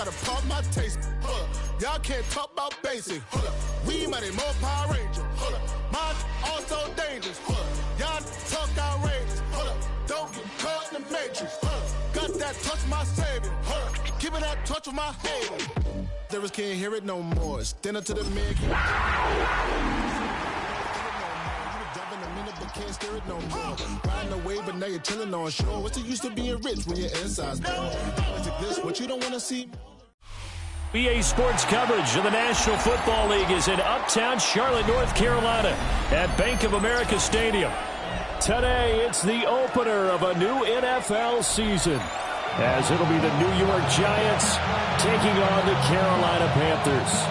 gotta pop my taste. Hold up. Y'all can't talk about basic. Hold up. We money, more Power Ranger. Hold up. Mine also dangerous. Hold up. Y'all talk outrageous. Hold up. Don't get caught in the matrix. Hold up. Got that touch my savior. Hold up. Give it that touch with my hater. There can't hear it no more. Stand up to the man. Can't steer it no more. Riding away, but now you're chilling on shore. What's it used to being rich when your inside's poor? This what you don't want to see. BA Sports coverage of the National Football League is in Uptown Charlotte, North Carolina at Bank of America Stadium. Today, it's the opener of a new NFL season, as it'll be the New York Giants taking on the Carolina Panthers.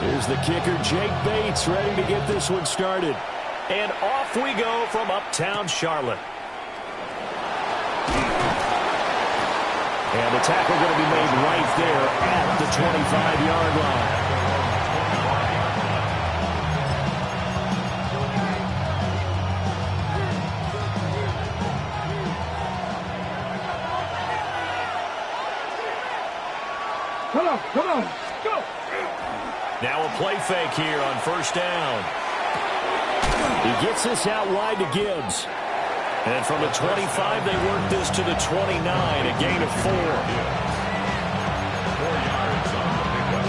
Here's the kicker, Jake Bates, ready to get this one started. And off we go from Uptown Charlotte. And the tackle going to be made right there at the 25-yard line. Come on, go! Now a play fake here on first down. He gets this out wide to Gibbs. And from the 25, they work this to the 29, a gain of 4. 4 yards on the pickup.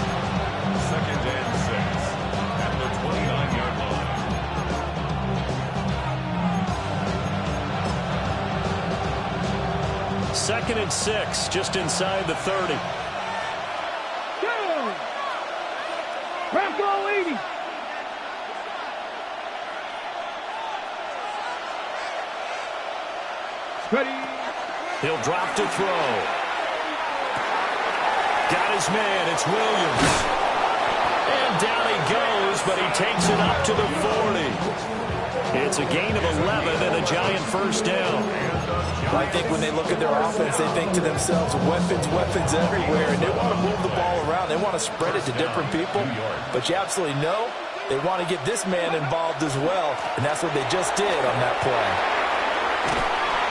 2nd and 6 at the 29-yard line. 2nd and 6, just inside the 30. Bronco 80. Ready. He'll drop to throw. Got his man. It's Williams. And down he goes, but he takes it up to the 40. It's a gain of 11 and a Giant first down. I think when they look at their offense, they think to themselves, weapons everywhere, and they want to move the ball around. They want to spread it to different people, but you absolutely know they want to get this man involved as well, and that's what they just did on that play.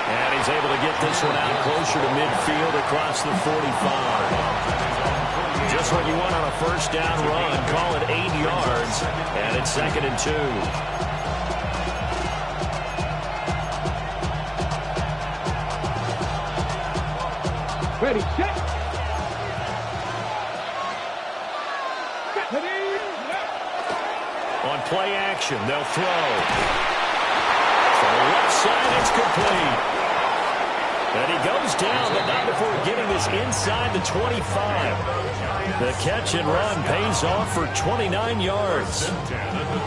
And he's able to get this one out closer to midfield across the 45. Just what you want on a first down run. Call it 8 yards, and it's 2nd and 2. Ready, set. Ready. On play action, they'll throw. From the left side, it's complete. And he goes down, but not before getting this inside the 25. The catch and run pays off for 29 yards.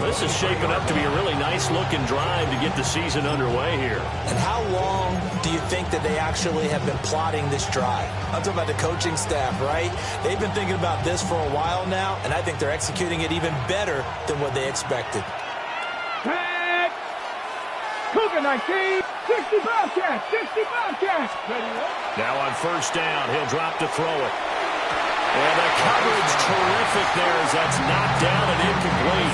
This is shaping up to be a really nice-looking drive to get the season underway here. And how long do you think that they actually have been plotting this drive? I'm talking about the coaching staff, right? They've been thinking about this for a while now, and I think they're executing it even better than what they expected. Tag! Cougar 19, 60 Bobcats, 60 Bobcats. Now on first down, he'll drop to throw it. And the coverage terrific there as that's knocked down and incomplete.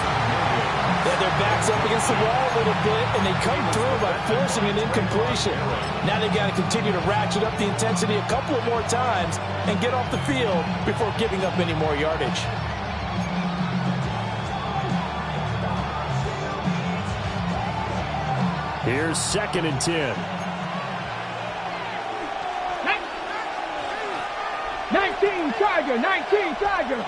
Yeah, their back's up against the wall a little bit, and they come through by forcing an incompletion. Now they've got to continue to ratchet up the intensity a couple of more times and get off the field before giving up any more yardage. Here's 2nd and 10. 19 Tiger, 19 Tiger.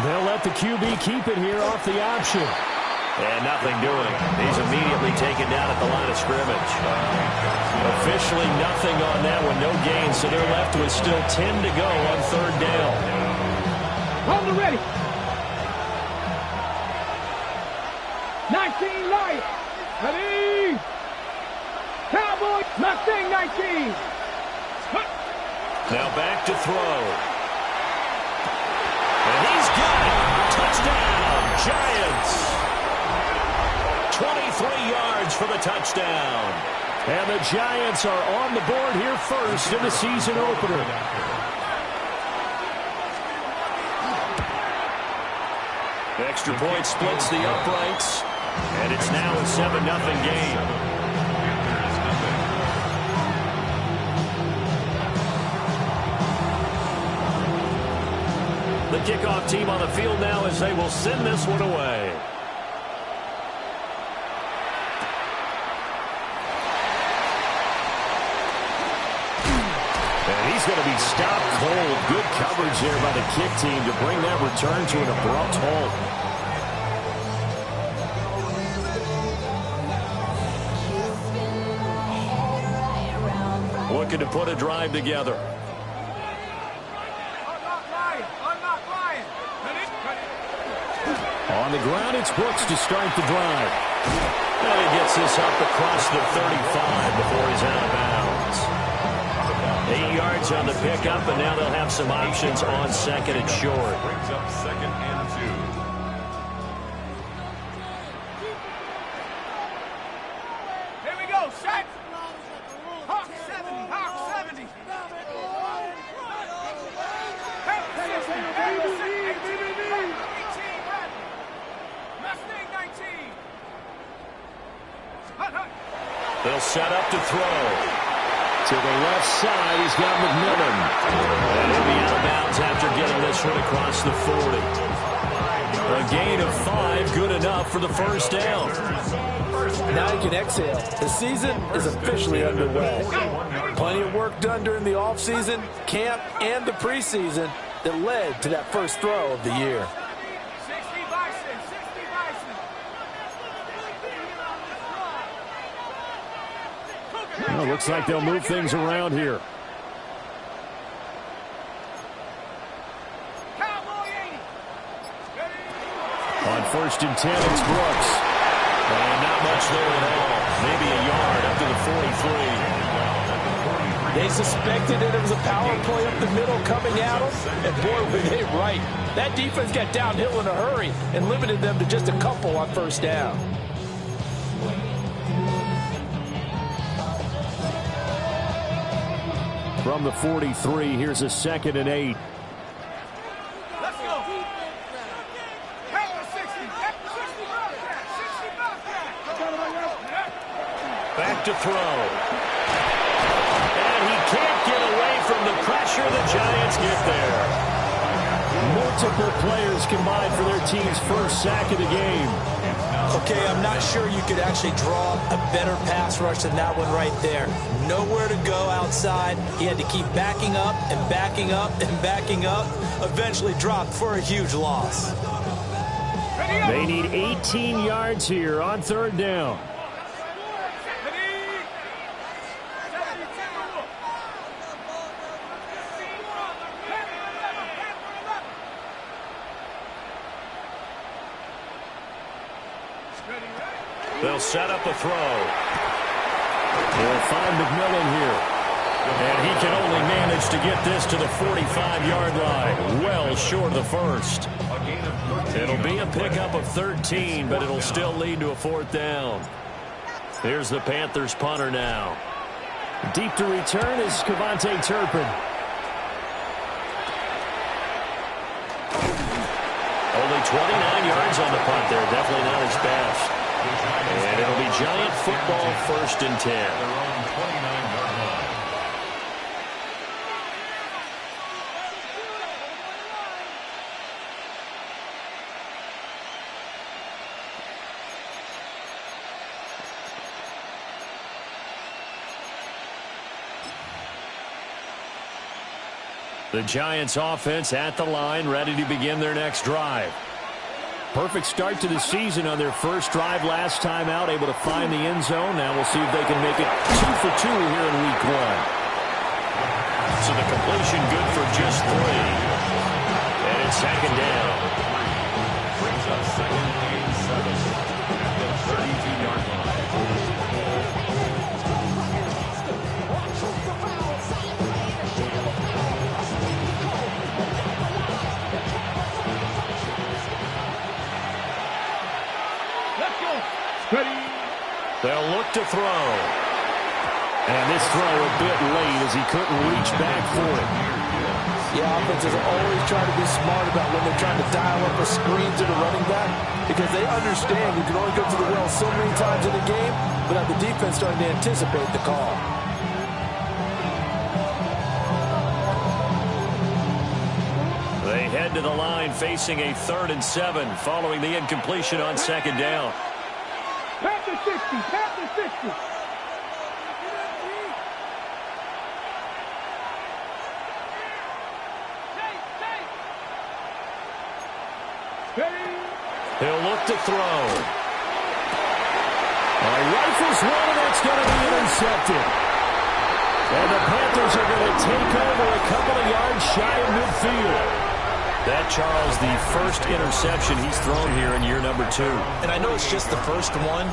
They'll let the QB keep it here off the option. And nothing doing. He's immediately taken down at the line of scrimmage. Officially nothing on that one, no gain, so they're left with still 10 to go on 3rd down. On the ready. 19 Lions. Ready. Cowboys, Mustang 19. Now back to throw. Touchdown, Giants. 23 yards for the touchdown. And the Giants are on the board here first in the season opener. Extra point splits the uprights, and it's now a 7-0 game. The kickoff team on the field now as they will send this one away. And he's going to be stopped cold. Good coverage there by the kick team to bring that return to an abrupt halt. Looking to put a drive together. On the ground, it's Brooks to start the drive. And he gets this up across the 35 before he's out of bounds. 8 yards on the pickup, and now they'll have some options on second and short. Brings up 2nd and 2. Here we go, set. Hawk 70, Hawk 70. They'll set up to throw. To the left side, he's got McMillan. And he'll be out of bounds after getting this one across the 40. A gain of 5, good enough for the first down. Now you can exhale. The season is officially underway. Plenty of work done during the offseason, camp, and the preseason that led to that first throw of the year. 60 Bison, 60 Bison. Well, looks like they'll move things around here. On 1st and 10, it's Brooks. And not much there at all. Maybe a yard up to the 43. They suspected that it was a power play up the middle coming at them, and boy, were they right. That defense got downhill in a hurry and limited them to just a couple on first down. From the 43, here's a 2nd and 8. Let's go. Back to throw. And he can't get away from the pressure. The Giants get there. Multiple players combined for their team's first sack of the game. Okay, I'm not sure you could actually draw a better pass rush than that one right there. Nowhere to go outside. He had to keep backing up and backing up and backing up. Eventually dropped for a huge loss. They need 18 yards here on 3rd down. They'll set up a throw. They'll find McMillan here. And he can only manage to get this to the 45-yard line. Well short of the first. It'll be a pickup of 13, but it'll still lead to a 4th down. Here's the Panthers punter now. Deep to return is Kevontae Turpin. Only 29 yards on the punt there. Definitely not his best. And it'll be Giant football 1st and 10. The Giants offense at the line, ready to begin their next drive. Perfect start to the season on their first drive last time out, able to find the end zone. Now we'll see if they can make it 2 for 2 here in week 1. So the completion good for just 3. And it's 2nd down. Brings up 2nd and 7 at the 32-yard line. Let's go. Ready. They'll look to throw. And this throw a bit late as he couldn't reach back for it. Yeah, offenses are always trying to be smart about when they're trying to dial up a screen to the running back because they understand you can only go to the well so many times in a game without the defense starting to anticipate the call. They head to the line facing a 3rd and 7 following the incompletion on 2nd down. Panther 60. Panther 60. He'll look to throw. Rifles one, and that's going to be intercepted. And the Panthers are going to take over a couple of yards shy of midfield. That, Charles, the first interception he's thrown here in year number 2. And I know it's just the first one,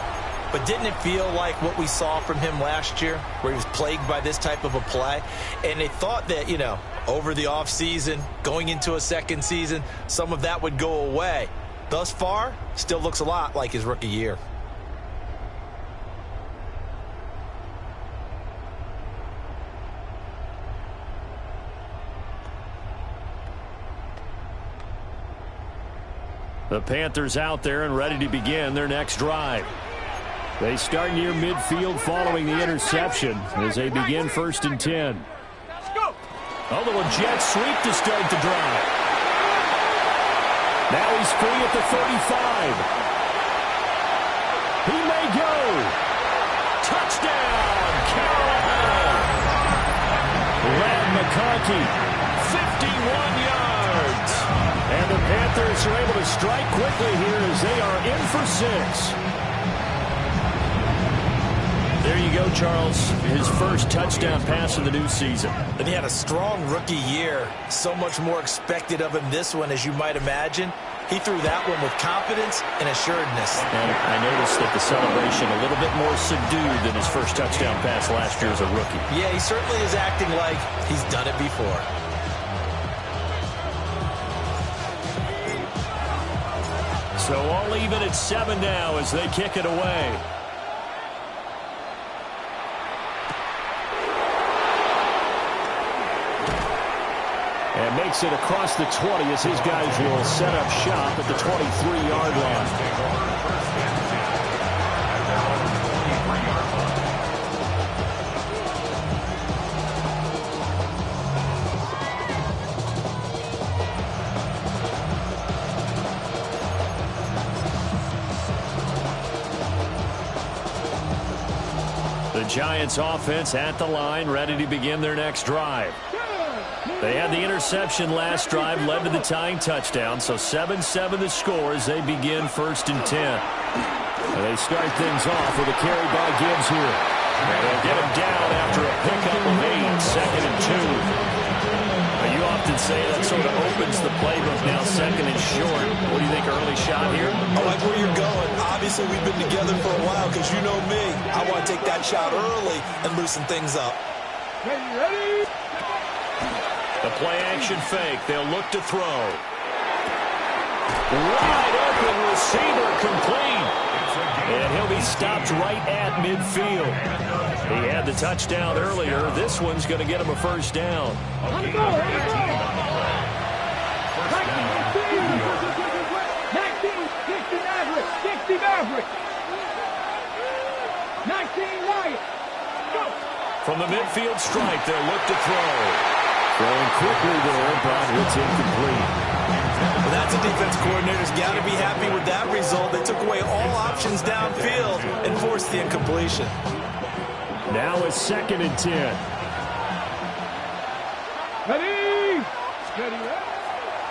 but didn't it feel like what we saw from him last year, where he was plagued by this type of a play? And they thought that, you know, over the offseason, going into a second season, some of that would go away. Thus far, still looks a lot like his rookie year. The Panthers out there and ready to begin their next drive. They start near midfield following the interception as they begin 1st and 10. Let's go. A little jet sweep to start the drive. Now he's free at the 35. He may go. Touchdown, Carolina. Ladd McConkey, 51 yards. And the Panthers are able to strike quickly here as they are in for 6. There you go, Charles. His first touchdown pass of the new season. And he had a strong rookie year. So much more expected of him this one, as you might imagine. He threw that one with confidence and assuredness. And I noticed that the celebration a little bit more subdued than his first touchdown pass last year as a rookie. Yeah, he certainly is acting like he's done it before. So all even at 7 now as they kick it away. And makes it across the 20 as his guys will set up shop at the 23-yard line. The Giants offense at the line, ready to begin their next drive. They had the interception last drive, led to the tying touchdown, so 7-7 the score as they begin 1st and 10. And they start things off with a carry by Gibbs here. And they'll get him down after a pickup of 8, 2nd and 2. Now, you often say that sort of opens the playbook now, 2nd and short. What do you think, early shot here? I like where you're going. Obviously, we've been together for a while because you know me. I want to take that shot early and loosen things up. Ready? The play-action fake. They'll look to throw. Wide open receiver complete. And he'll be stopped right at midfield. He had the touchdown earlier. This one's going to get him a 1st down. On the go. 19, 60 Maverick. 19 Lions. Go. From the midfield strike, they'll look to throw. Throwing quickly there, but it's incomplete. Well, that's a defense coordinator's got to be happy with that result. They took away all options downfield and forced the incompletion. Now it's 2nd and 10. Ready?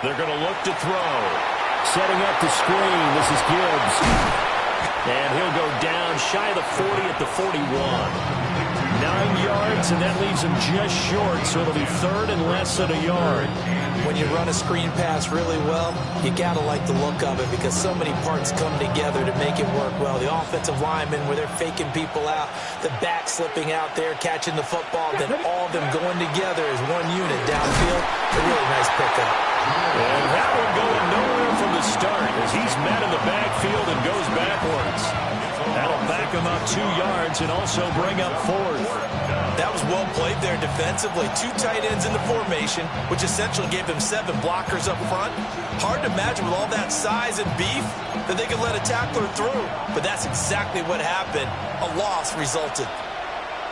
They're going to look to throw. Setting up the screen. This is Gibbs. And he'll go down shy of the 40 at the 41. 9 yards, and that leaves him just short, so it'll be 3rd and less than a yard. When you run a screen pass really well, you got to like the look of it because so many parts come together to make it work well. The offensive linemen, where they're faking people out, the back slipping out there, catching the football, then all of them going together as one unit downfield. A really nice pickup. And that one going nowhere from the to start as he's met in the backfield and goes backwards. That'll back him up 2 yards and also bring up 4th. That was well played there defensively. 2 tight ends in the formation, which essentially gave them 7 blockers up front. Hard to imagine with all that size and beef that they could let a tackler through. But that's exactly what happened. A loss resulted.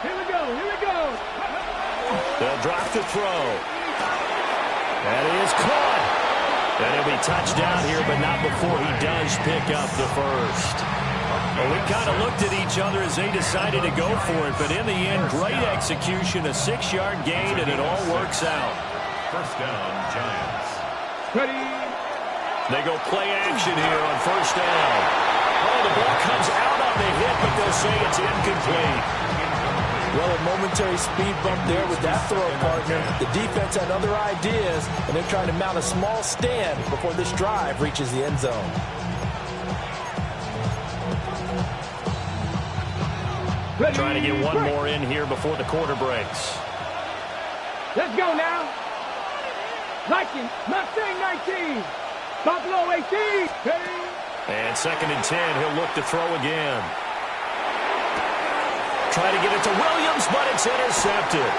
Here we go, here we go. They'll drop the throw. That is caught. And he'll be touched down here, but not before he does pick up the first. Well, we kind of looked at each other as they decided to go for it, but in the end, great execution, a 6-yard gain, and it all works out. First down, Giants. Ready. They go play action here on first down. Oh, the ball comes out on the hit, but they'll say it's incomplete. Well, a momentary speed bump there with that throw, partner. The defense had other ideas, and they're trying to mount a small stand before this drive reaches the end zone. Ready. Trying to get one more in here before the quarter breaks. Let's go now. Vikings, Mustang 19. Buffalo 18. Ready. And 2nd and 10, he'll look to throw again. Try to get it to Williams, but it's intercepted.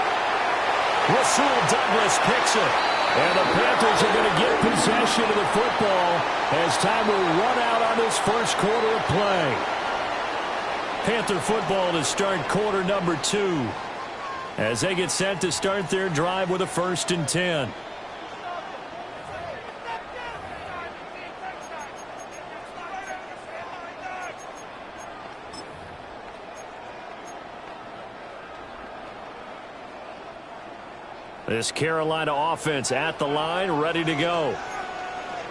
Rasul Douglas picks it. And the Panthers are going to get possession of the football as time will run out on this first quarter of play. Panther football to start quarter number 2 as they get set to start their drive with a 1st and 10. This Carolina offense at the line, ready to go.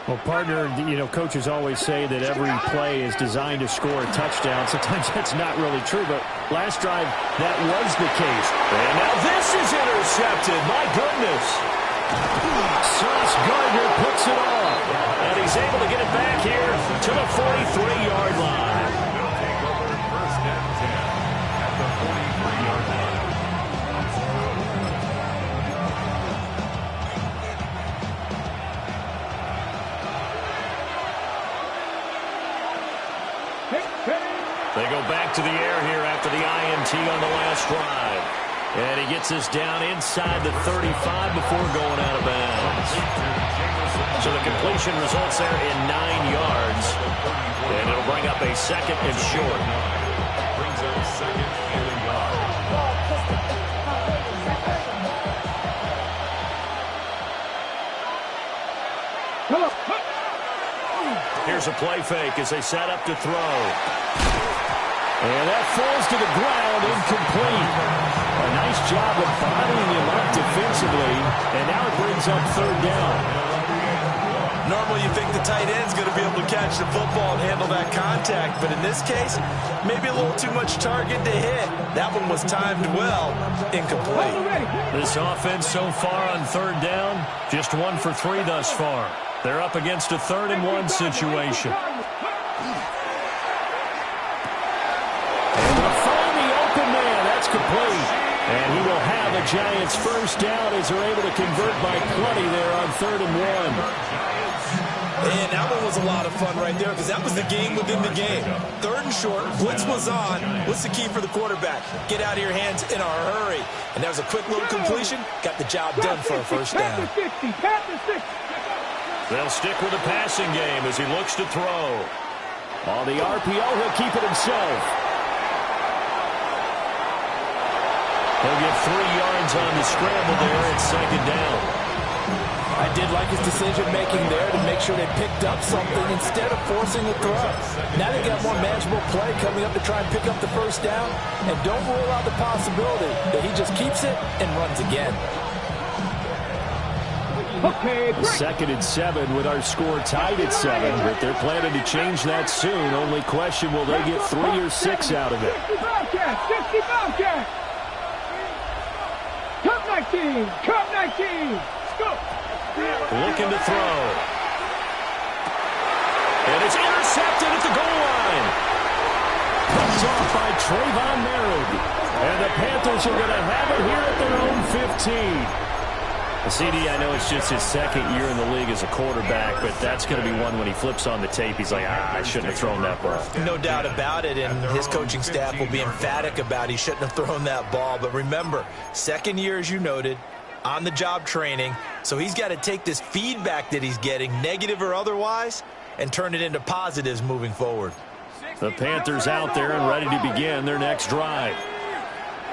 Well, partner, you know, coaches always say that every play is designed to score a touchdown. Sometimes that's not really true, but last drive, that was the case. And now this is intercepted. My goodness. Sauce Gardner picks it off. And he's able to get it back here to the 43-yard line. They'll take over first and 10 at the 43-yard line. They go back to the air here after the INT on the last drive. And he gets us down inside the 35 before going out of bounds. So the completion results there in 9 yards. And it'll bring up a 2nd and short. Brings up 2nd and a yard. Here's a play fake as they set up to throw. And that falls to the ground, incomplete. A nice job of bodying him up defensively, and now it brings up 3rd down. Normally you think the tight end's going to be able to catch the football and handle that contact, but in this case, maybe a little too much target to hit. That one was timed well, incomplete. This offense so far on 3rd down, just 1 for 3 thus far. They're up against a 3rd and 1 situation. And they'll find the open man. That's complete. And he will have a Giants first down as they're able to convert by plenty there on 3rd and 1. And that one was a lot of fun right there because that was the game within the game. 3rd and short, blitz was on. What's the key for the quarterback? Get out of your hands in a hurry. And that was a quick little completion. Got the job done for a first down. They'll stick with the passing game as he looks to throw. On the RPO, he'll keep it himself. He'll get 3 yards on the scramble there at 2nd down. I did like his decision-making there to make sure they picked up something instead of forcing a throw. Now they got more manageable play coming up to try and pick up the first down, and don't rule out the possibility that he just keeps it and runs again. Okay, 2nd and 7 with our score tied at 7, but they're planning to change that soon. Only question, will they get 3 or 6 out of it? 60 Bobcats. Cup 19. Let's go. Looking to throw. And it's intercepted at the goal line. Picked off by Trayvon Merritt. And the Panthers are going to have it here at their own 15. CD, I know it's just his second year in the league as a quarterback, but that's going to be one when he flips on the tape, he's like, I shouldn't have thrown that ball. No doubt about it, and his coaching staff will be emphatic about he shouldn't have thrown that ball. But remember, second year, as you noted, on-the-job training, so he's got to take this feedback that he's getting, negative or otherwise, and turn it into positives moving forward. The Panthers out there and ready to begin their next drive.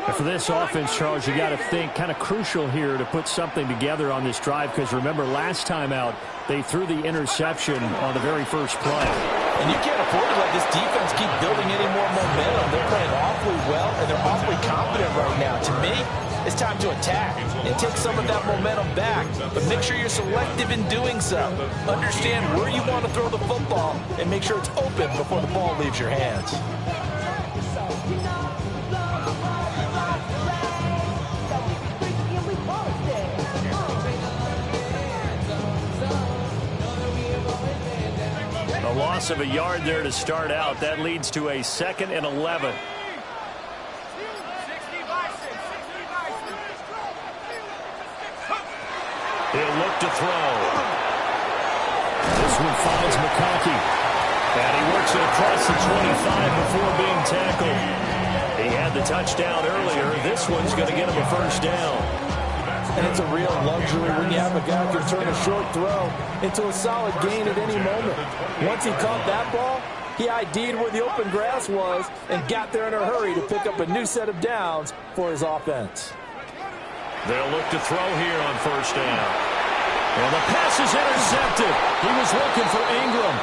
And for this offense, Charles, you got to think kind of crucial here to put something together on this drive, because remember, last time out, they threw the interception on the very first play. And you can't afford to let this defense keep building any more momentum. They're playing awfully well, and they're awfully confident right now. To me, it's time to attack and take some of that momentum back, but make sure you're selective in doing so. Understand where you want to throw the football and make sure it's open before the ball leaves your hands. A loss of a yard there to start out. That leads to a 2nd and 11. He'll look to throw. This one finds McConkey. And he works it across the 25 before being tackled. He had the touchdown earlier. This one's going to get him a first down. And it's a real luxury when you have a guy who can turn a short throw into a solid gain at any moment. Once he caught that ball, he ID'd where the open grass was and got there in a hurry to pick up a new set of downs for his offense. They'll look to throw here on first down. And the pass is intercepted. He was looking for Ingram.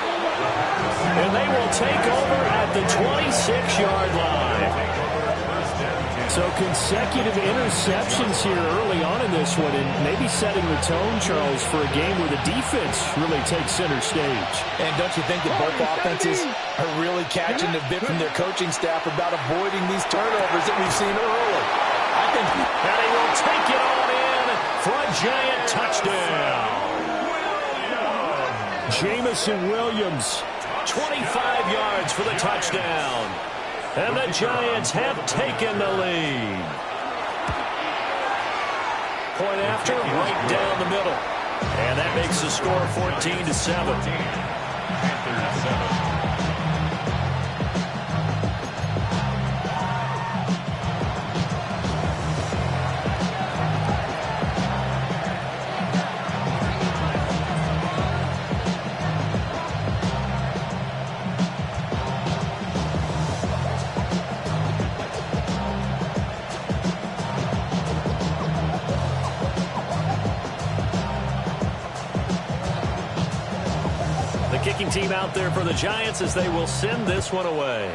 And they will take over at the 26-yard line. So consecutive interceptions here early on in this one, and maybe setting the tone, Charles, for a game where the defense really takes center stage. And don't you think that both offenses are really catching the bit from their coaching staff about avoiding these turnovers that we've seen early? I think, and he will take it on in for a giant touchdown. Jamison Williams, 25 yards for the touchdown. And the Giants have taken the lead. Point after, right down the middle. And that makes the score 14-7. Kicking team out there for the Giants as they will send this one away.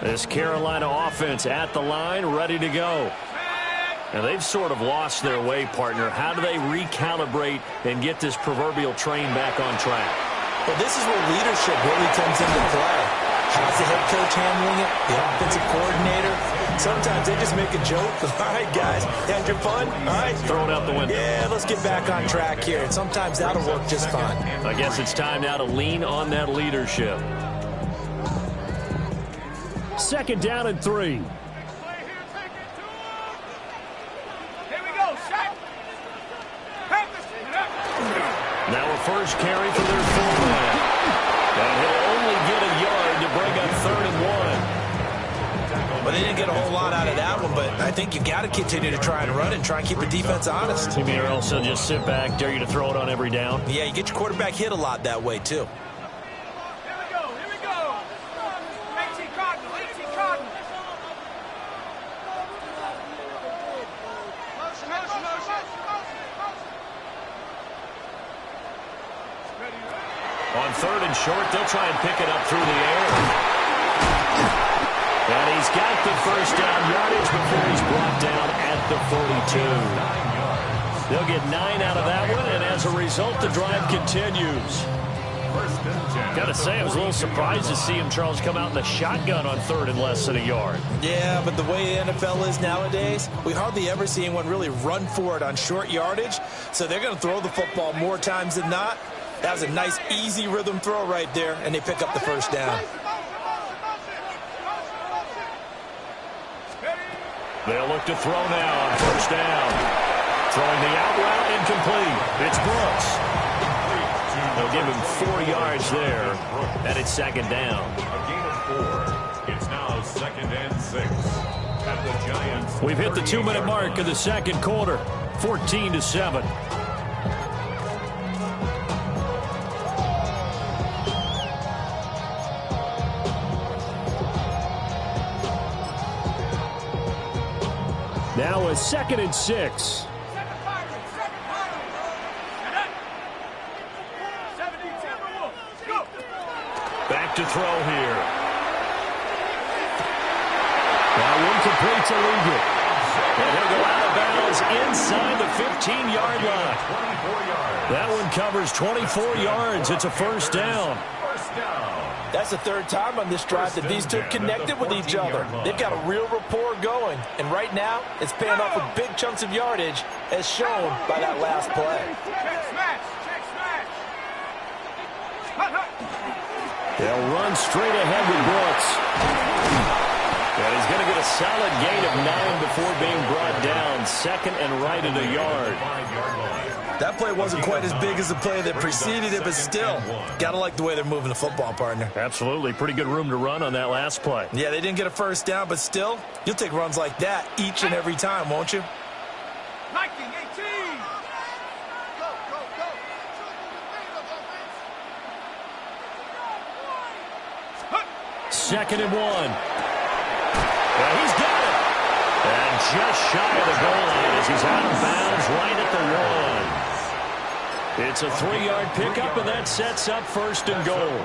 This Carolina offense at the line, ready to go. And they've sort of lost their way, partner. How do they recalibrate and get this proverbial train back on track? Well, this is where leadership really comes into play. How's the head coach handling it? The offensive coordinator? Sometimes they just make a joke. All right, guys, had your fun? All right. Throw it out the window. Yeah, let's get back on track here. And sometimes that'll work just fine. I guess it's time now to lean on that leadership. 2nd down and 3. Here we go, shot. Now a first carry for their fullback. And he'll only get a yard to bring up 3rd and 1. Well, they didn't get a whole lot out of that one, but I think you've got to continue to try and run and try and keep the defense honest. You mean or else they'll just sit back, dare you to throw it on every down? Yeah, you get your quarterback hit a lot that way, too. On 3rd and short, they'll try and pick it up through the air. And he's got the first down yardage before he's brought down at the 42. They'll get 9 out of that one, and as a result, the drive continues. Got to say, I was a little surprised to see him, Charles, come out in the shotgun on 3rd and less than a yard. Yeah, but the way the NFL is nowadays, we hardly ever see anyone really run for it on short yardage. So they're going to throw the football more times than not. That was a nice, easy rhythm throw right there, and they pick up the first down. They'll look to throw now on first down. Throwing the out route incomplete. It's Brooks. They'll give him 4 yards there, and it's 2nd down. A gain of 4. It's now 2nd and 6. At the Giants. We've hit the 2-minute mark of the second quarter. 14-7. Now a 2nd and 6. Back to throw here. Now incomplete to Liggett. And he'll go out of bounds inside the 15-yard line. That one covers 24 yards. It's a first down. That's the 3rd time on this drive that these two connected with each other. They've got a real rapport going. And right now, it's paying off with big chunks of yardage, as shown by that last play. Check smash. They'll run straight ahead with Brooks. And he's going to get a solid gain of 9 before being brought down. 2nd and right at a yard. That play wasn't quite as big as the play that preceded it, but still, got to like the way they're moving the football, partner. Absolutely. Pretty good room to run on that last play. Yeah, they didn't get a first down, but still, you'll take runs like that each and every time, won't you? Liking 18. 2nd and 1. Well, he's got it. And just shy of the goal line as he's out of bounds right at the 1. It's a 3-yard pickup, and that sets up 1st and goal.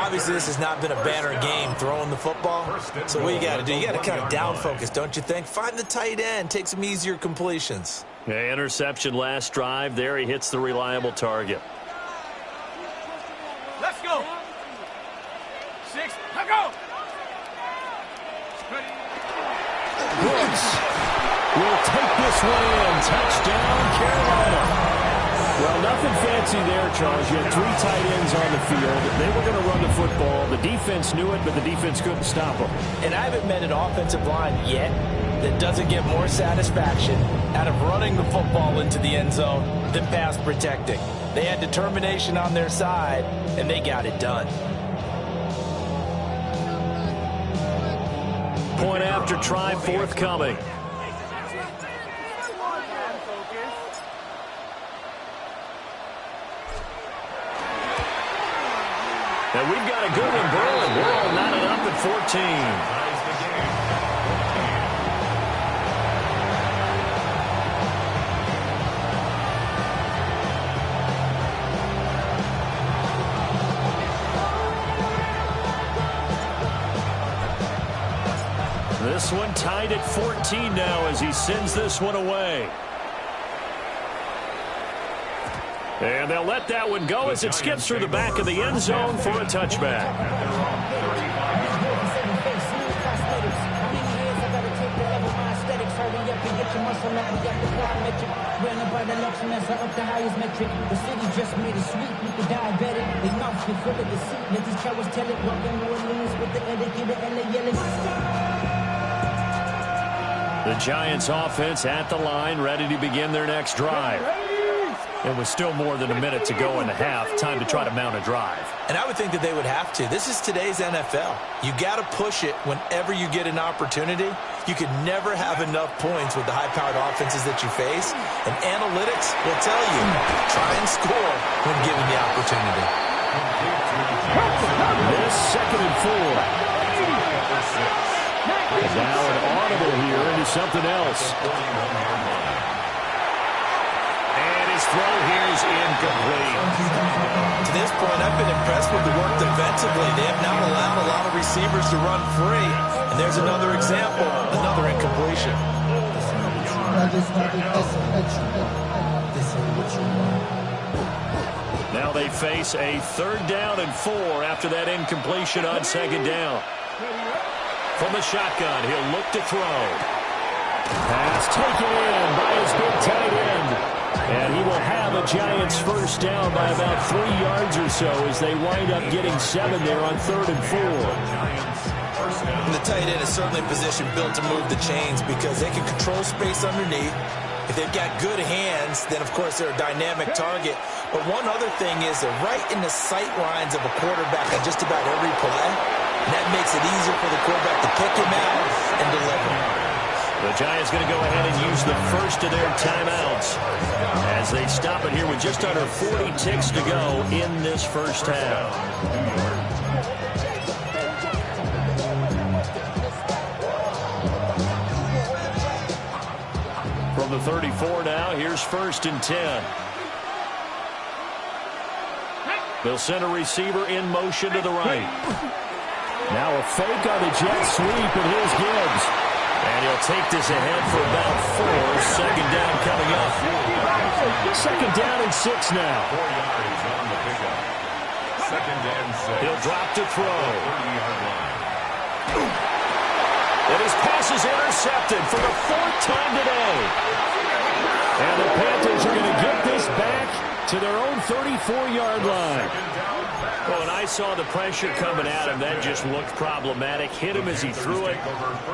Obviously, this has not been a banner game throwing the football. So what you got to do, you got to kind of down focus, don't you think? Find the tight end, take some easier completions. Yeah, interception last drive. There he hits the reliable target. Let's go. 6. Let's go. Brooks will take this one in. Touchdown, Carolina. Well, nothing fancy there, Charles. You had 3 tight ends on the field. They were going to run the football. The defense knew it, but the defense couldn't stop them. And I haven't met an offensive line yet that doesn't get more satisfaction out of running the football into the end zone than pass protecting. They had determination on their side, and they got it done. Point after try forthcoming. And we've got a good one brewing. We're all knotted up at 14. This one tied at 14 now as he sends this one away. And they'll let that one go as it skips through the back of the end zone for a touchback. The Giants offense at the line, ready to begin their next drive. It was still more than a minute to go in the half. Time to try to mount a drive. And I would think that they would have to. This is today's NFL. You got to push it whenever you get an opportunity. You could never have enough points with the high-powered offenses that you face. And analytics will tell you, try and score when given the opportunity. This 2nd and 4. And now an audible here into something else. His throw here is incomplete. To this point, I've been impressed with the work defensively. They have not allowed a lot of receivers to run free, and And there's another example, another incompletion. Now they face a 3rd down and 4 after that incompletion on 2nd down. From the shotgun, he'll look to throw. Pass taken in by his big tight end. And he will have a Giants 1st down by about 3 yards or so as they wind up getting 7 there on 3rd and 4. And the tight end is certainly a position built to move the chains because they can control space underneath. If they've got good hands, then, of course, they're a dynamic target. But one other thing is they're right in the sight lines of a quarterback on just about every play. And that makes it easier for the quarterback to pick him out and deliver. The Giants going to go ahead and use the first of their timeouts as they stop it here with just under 40 ticks to go in this first half. From the 34 now, here's 1st and 10. They'll send a receiver in motion to the right. Now a fake on the jet sweep, and here's Gibbs. And he'll take this ahead for about 4. 2nd down coming up. 2nd down and 6 now. 4 yards on the pickup. 2nd and 6. He'll drop to throw. 30-yard line. And his pass is intercepted for the 4th time today. And the Panthers are going to get this back to their own 34-yard line. Well, when I saw the pressure coming at him, that just looked problematic. Hit him as he threw it,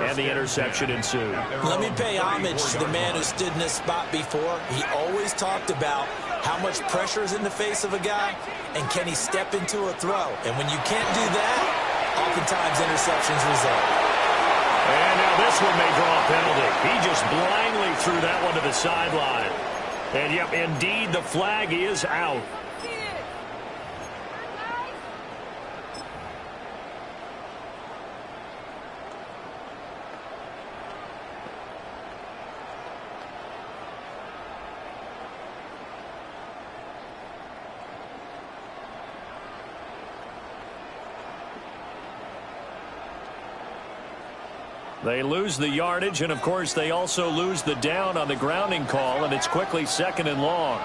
and the interception ensued. Let me pay homage to the man who stood in this spot before. He always talked about how much pressure is in the face of a guy, and can he step into a throw. And when you can't do that, oftentimes interceptions result. And now this one may draw a penalty. He just blindly threw that one to the sideline. And, yep, indeed, the flag is out. They lose the yardage, and, of course, they also lose the down on the grounding call, and it's quickly 2nd and long.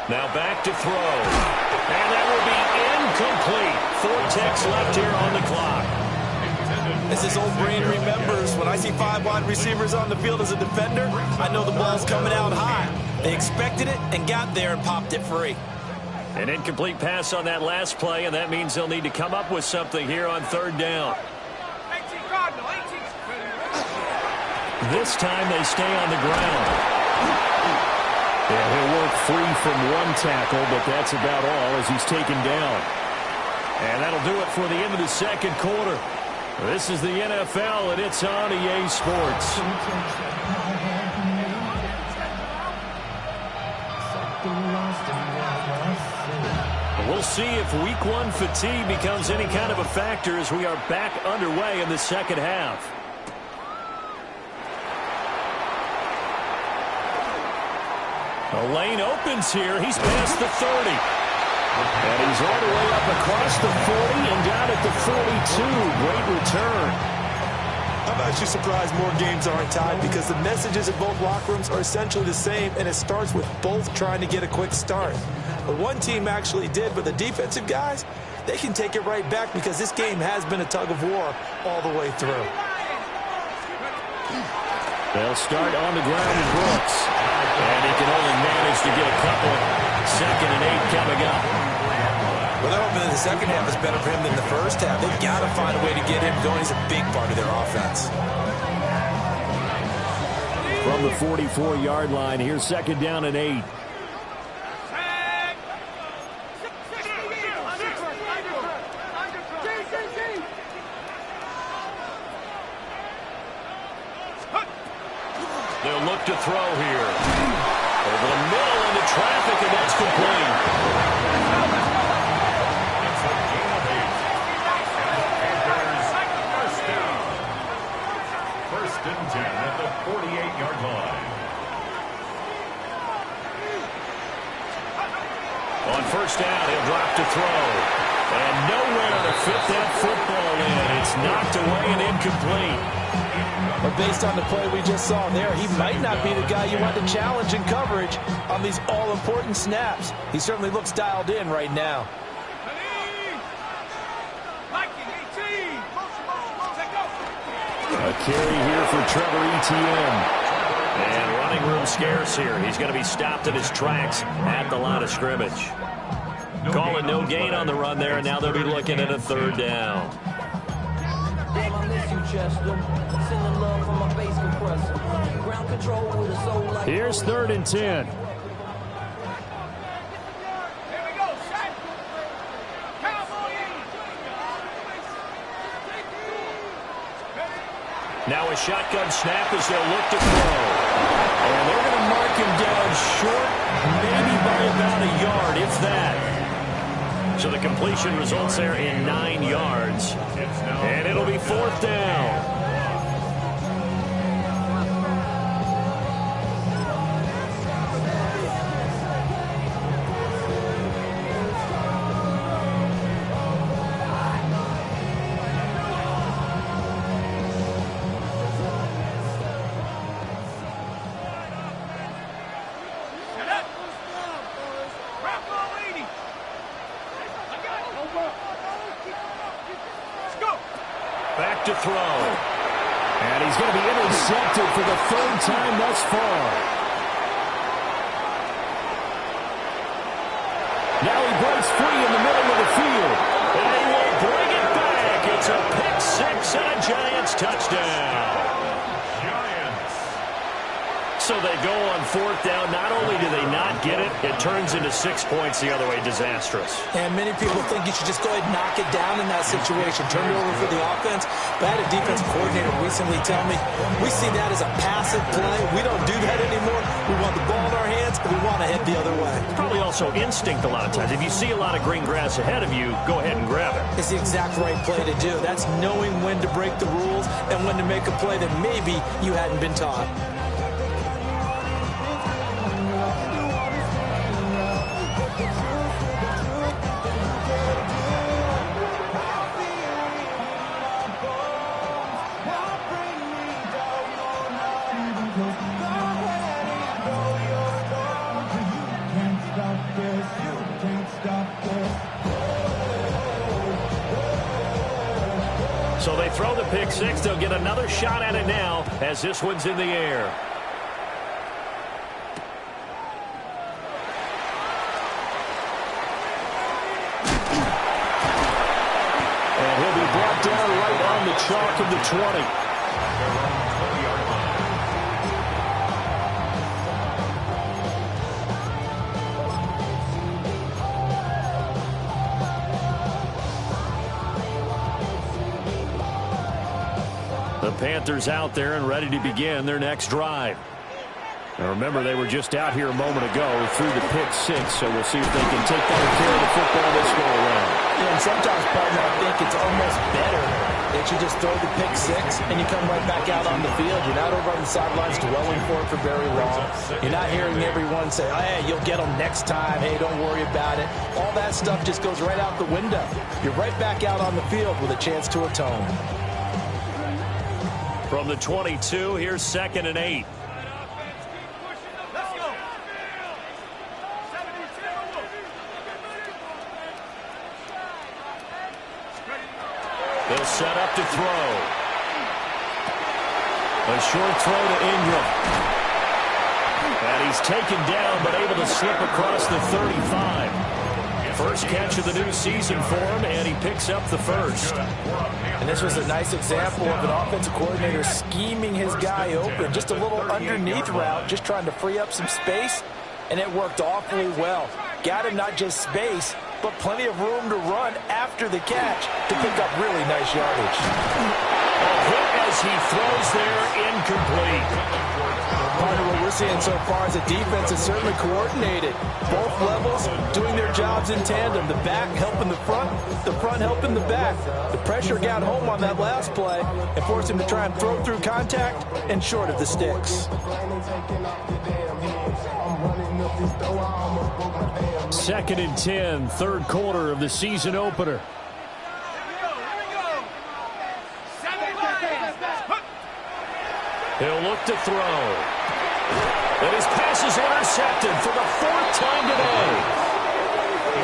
Now back to throw. And that will be incomplete. 4 ticks left here on the clock. As his old brain remembers, when I see 5 wide receivers on the field as a defender, I know the ball's coming out high. They expected it and got there and popped it free. An incomplete pass on that last play, and that means they'll need to come up with something here on 3rd down. This time they stay on the ground. Yeah, he'll work free from one tackle, but that's about all as he's taken down. And that'll do it for the end of the 2nd quarter. This is the NFL, and it's on EA Sports. We'll see if Week 1 fatigue becomes any kind of a factor as we are back underway in the 2nd half. The lane opens here. He's past the 30. And he's all the way up across the 40 and down at the 42. Great return. I'm actually surprised more games aren't tied because the messages in both locker rooms are essentially the same, and it starts with both trying to get a quick start. But one team actually did, but the defensive guys, they can take it right back because this game has been a tug of war all the way through. They'll start on the ground with Brooks. And he can only manage to get a couple. 2nd and 8 coming up. Well, they're hoping that the second half is better for him than the first half. They've got to find a way to get him going. He's a big part of their offense. From the 44-yard line, here's 2nd down and 8. They'll look to throw here. Over the middle into traffic, and that's complete. It's a gain of 8. And the Panthers, 1st down. 1st and 10 at the 48-yard line. On 1st down, he'll drop to throw. And nowhere to fit that football in. It's knocked away and incomplete. But based on the play we just saw there, he might not be the guy you want to challenge in coverage on these all-important snaps. He certainly looks dialed in right now. A carry here for Trevor Etienne. And running room scarce here. He's going to be stopped in his tracks at the line of scrimmage. Calling no gain on the run there, and now they'll be looking at a third down. Damn, I miss you, Chester. Sending love from my bass compressor. Ground control with a soul like... Here's 3rd and 10. Here we go, set. Cowboy 80. Now a shotgun snap as they'll look to throw. And they're going to mark him down short, maybe by about a yard, if that. So the completion results there in 9 yards. And it'll be 4th down. Back to throw. And he's going to be intercepted for the 3rd time thus far. Now he breaks free in the middle of the field. And he will bring it back. It's a pick six and a Giants touchdown. So they go on 4th down. Not only do they not get it, it turns into 6 points the other way. Disastrous. And many people think you should just go ahead and knock it down in that situation. Turn it over for the offense. But I had a defensive coordinator recently tell me, we see that as a passive play. We don't do that anymore. We want the ball in our hands, and we want to head the other way. It's probably also instinct a lot of times. If you see a lot of green grass ahead of you, go ahead and grab it. It's the exact right play to do. That's knowing when to break the rules and when to make a play that maybe you hadn't been taught. So they throw the pick six. They'll get another shot at it now as this one's in the air. And he'll be brought down right on the chalk of the 20. The Panthers out there and ready to begin their next drive. Now remember, they were just out here a moment ago through the pick six, so we'll see if they can take better care of the football this go around. Yeah, and sometimes, partner, I think it's almost better that you just throw the pick six and you come right back out on the field. You're not over on the sidelines dwelling for it for very long. You're not hearing everyone say, oh, hey, you'll get them next time. Hey, don't worry about it. All that stuff just goes right out the window. You're right back out on the field with a chance to atone. From the 22, here's 2nd and 8. Let's go. They'll set up to throw. A short throw to Ingram. And he's taken down, but able to slip across the 35. First catch of the new season for him, and he picks up the first. And this was a nice example of an offensive coordinator scheming his guy open. Just a little underneath route, just trying to free up some space, and it worked awfully well. Got him not just space, but plenty of room to run after the catch to pick up really nice yardage. A hit as he throws there, incomplete. Partner, what we're seeing so far is the defense is certainly coordinated. Both levels doing their jobs in tandem. The back helping the front helping the back. The pressure got home on that last play and forced him to try and throw through contact and short of the sticks. Second and 10, third quarter of the season opener. He'll look to throw. And his pass is intercepted for the fourth time today.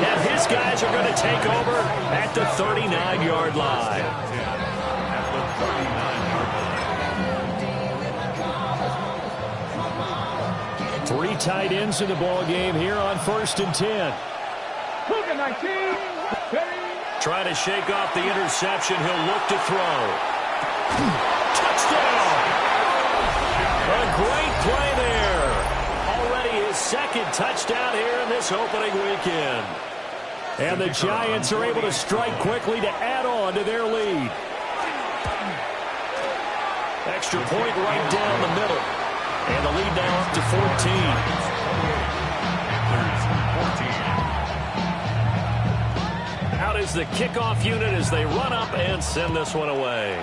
And his guys are going to take over at the 39-yard line. Three tight ends in the ball game here on 1st and 10. Trying to shake off the interception. He'll look to throw. Touchdown! A great play there. Already his second touchdown here in this opening weekend. And the Giants are able to strike quickly to add on to their lead. Extra point right down the middle. And the lead now up to 14. Out is the kickoff unit as they run up and send this one away.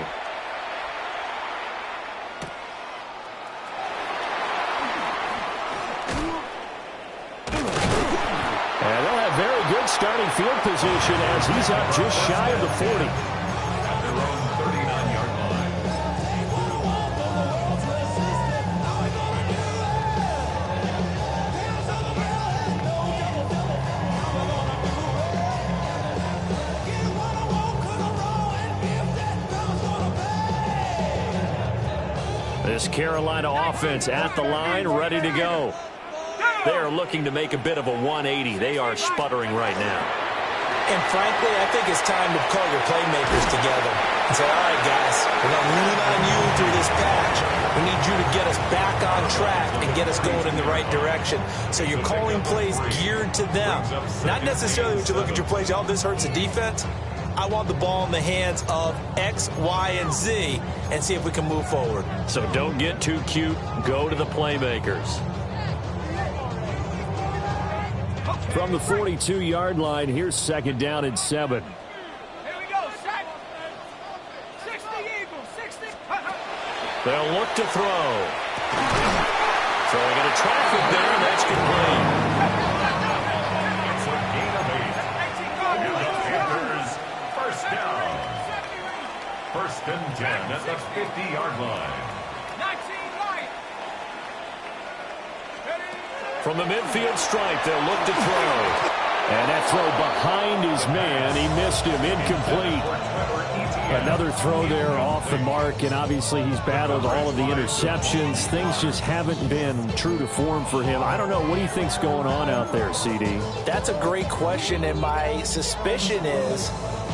And they'll have very good starting field position as he's up just shy of the 40. At their own 39-yard line. This Carolina offense at the line, ready to go. They are looking to make a bit of a 180. They are sputtering right now. And frankly, I think it's time to call your playmakers together and say, all right, guys, we're going to lean on you through this patch. We need you to get us back on track and get us going in the right direction. So you're calling plays geared to them. Not necessarily when you look at your plays, oh, this hurts the defense. I want the ball in the hands of X, Y, and Z and see if we can move forward. So don't get too cute. Go to the playmakers. From the 42-yard line, here's second down and 7. Here we go, set. 60 Eagles, 60. They'll look to throw. Throwing into traffic there, and that's complete. It's a gain of 8. And the Panthers, first down. 1st and 10 at the 50-yard line. 19 right. From the midfield stripe, they'll look to throw. And that throw behind his man. He missed him, incomplete. Another throw there off the mark, and obviously he's battled all of the interceptions. Things just haven't been true to form for him. I don't know. What do you think's going on out there, CD? That's a great question, and my suspicion is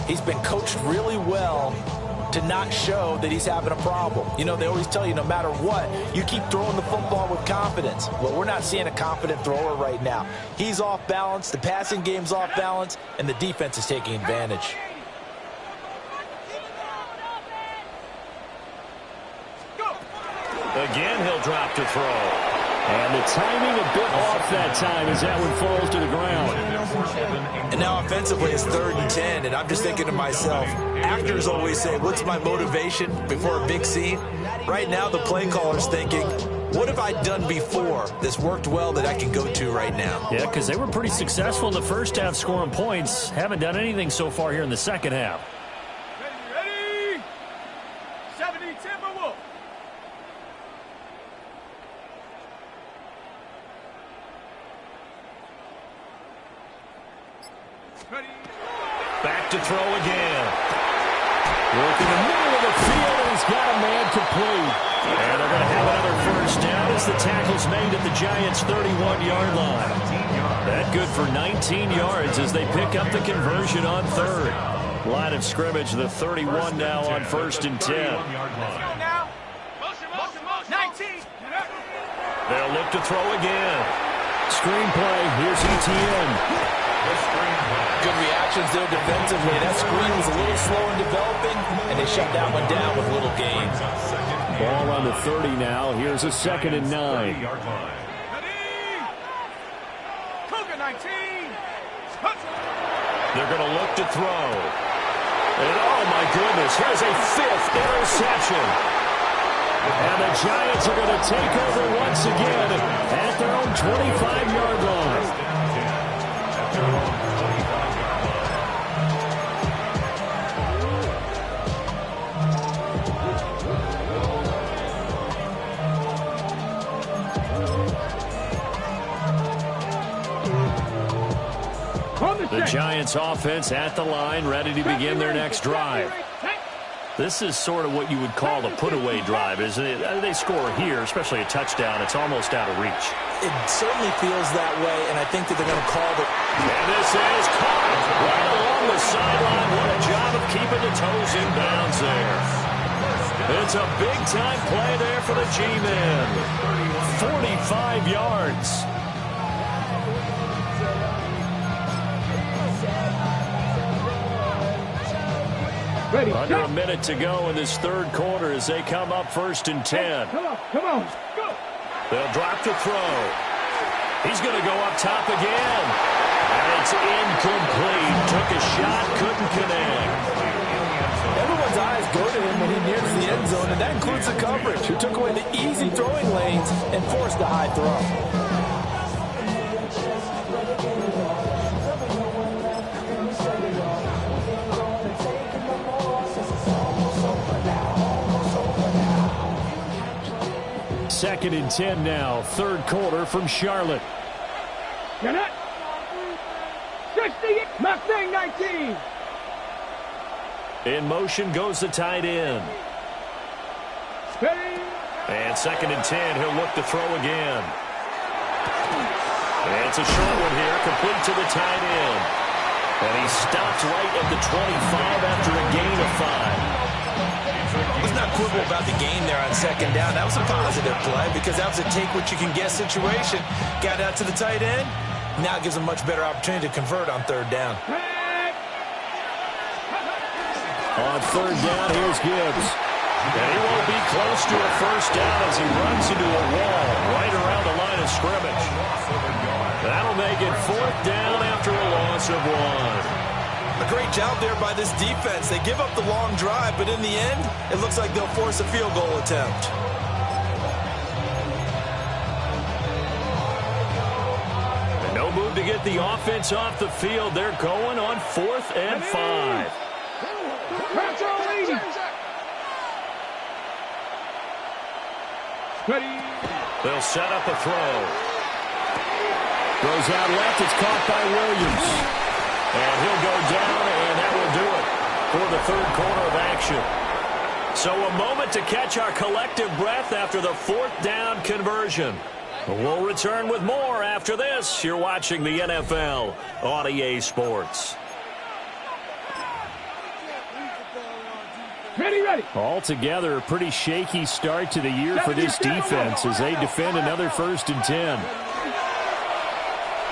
he's been coached really well to not show that he's having a problem. You know, they always tell you no matter what, you keep throwing the football with confidence. Well, we're not seeing a confident thrower right now. He's off balance, the passing game's off balance, and the defense is taking advantage. Again, he'll drop to throw. And the timing a bit off that time as that one falls to the ground. And now offensively it's 3rd and 10, and I'm just thinking to myself, actors always say, what's my motivation before a big scene? Right now the play caller's thinking, what have I done before that's worked well that I can go to right now? Yeah, because they were pretty successful in the first half scoring points. Haven't done anything so far here in the second half. Ready? 70 Timberwolves. Back to throw again. Working the middle of the field, and he's got a man complete. And they're going to have another first down as the tackle's made at the Giants' 31-yard line. That good for 19 yards as they pick up the conversion on 3rd. Line of scrimmage, the 31 now on 1st and 10. They'll look to throw again. Screenplay, here's ETN. Good reactions there defensively. That screen was a little slow in developing, and they shut that one down with little gains. Ball on the 30 now. Here's a 2nd and 9. They're going to look to throw. And oh my goodness, here's a 5th interception. And the Giants are going to take over once again at their own 25-yard line. The Giants offense at the line, ready to begin their next drive. This is sort of what you would call a put-away drive, isn't it? They score here, especially a touchdown. It's almost out of reach. It certainly feels that way, and I think that they're going to call the... And this is caught right along the sideline. What a job of keeping the toes in bounds there. It's a big-time play there for the G-Men. 45 yards. Ready, Under a minute to go in this third quarter as they come up 1st and 10. Come on, go. They'll drop to throw. He's going to go up top again. And it's incomplete. Took a shot, couldn't connect. Everyone's eyes go to him when he nears the end zone, and that includes the coverage, who took away the easy throwing lanes and forced a high throw. Second and 10 now, third quarter from Charlotte. You're not. 60, Mustang 19. In motion goes the tight end. Ready. And second and 10, he'll look to throw again. And it's a short one here, complete to the tight end. And he stops right at the 25 after a gain of 5. Let's not quibble about the gain there on second down. That was a positive play because that was a take-what-you-can-get situation. Got out to the tight end. Now it gives them a much better opportunity to convert on third down. On third down, here's Gibbs. And he won't be close to a first down as he runs into a wall right around the line of scrimmage. That'll make it fourth down after a loss of 1. A great job there by this defense. They give up the long drive, but in the end, it looks like they'll force a field goal attempt. No move to get the offense off the field. They're going on 4th and 5. They'll set up a throw. Throws out left. It's caught by Williams. And he'll go down, and that will do it for the third quarter of action. So a moment to catch our collective breath after the fourth down conversion. We'll return with more after this. You're watching the NFL on EA Sports. Ready. Altogether, a pretty shaky start to the year for this defense as they defend another 1st and 10.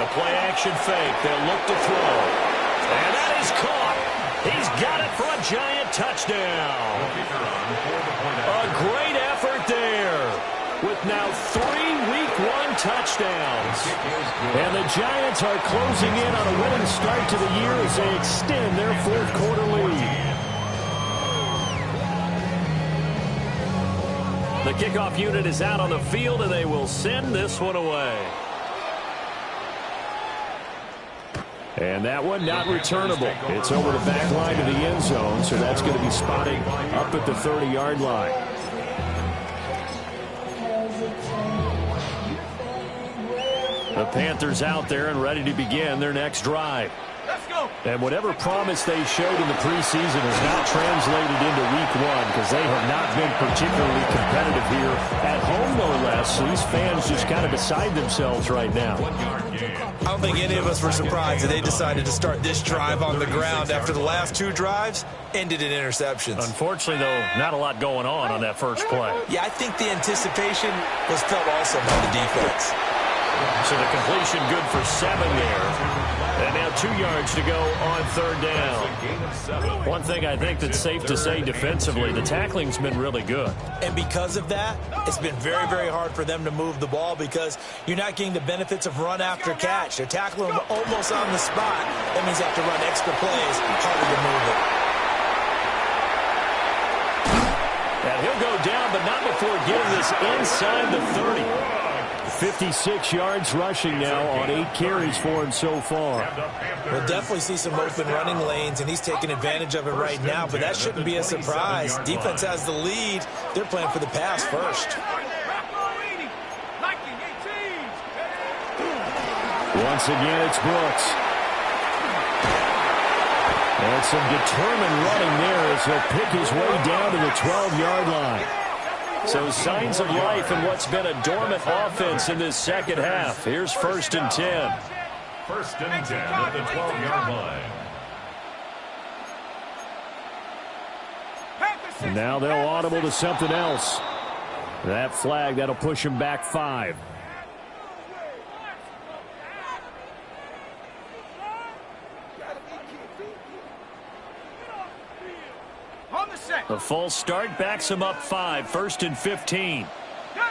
A play-action fake. They'll look to throw. And that is caught. He's got it for a Giant touchdown. A great effort there with now 3 Week 1 touchdowns. And the Giants are closing in on a winning start to the year as they extend their fourth quarter lead. The kickoff unit is out on the field, and they will send this one away. And that one not returnable. It's over the back line of the end zone, so that's going to be spotted up at the 30-yard line. The Panthers out there and ready to begin their next drive. Let's go. And whatever promise they showed in the preseason has not translated into Week 1 because they have not been particularly competitive here at home, no less. So these fans just kind of beside themselves right now. I don't think any of us were surprised that they decided to start this drive on the ground after the last 2 drives ended in interceptions. Unfortunately, though, not a lot going on that first play. Yeah, I think the anticipation was felt also by the defense. So the completion good for 7 there. And now 2 yards to go on third down. One thing I think that's safe to say defensively, the tackling's been really good. And because of that, it's been very, very hard for them to move the ball because you're not getting the benefits of run after catch. They're tackling them almost on the spot. That means they have to run extra plays, harder to move it. And he'll He'll go down, but not before getting this inside the 30. 56 yards rushing now on 8 carries for him so far. We'll definitely see some open running lanes, and he's taking advantage of it right now, but that shouldn't be a surprise. Defense has the lead. They're playing for the pass first. Once again, it's Brooks. And some determined running there as he'll pick his way down to the 12-yard line. So signs of life in what's been a dormant offense in this second half. Here's 1st and 10. 1st and 10 at the 12-yard line. And now they'll audible to something else. That flag, that'll push him back 5. The false start backs him up 5. 1st and 15. Go!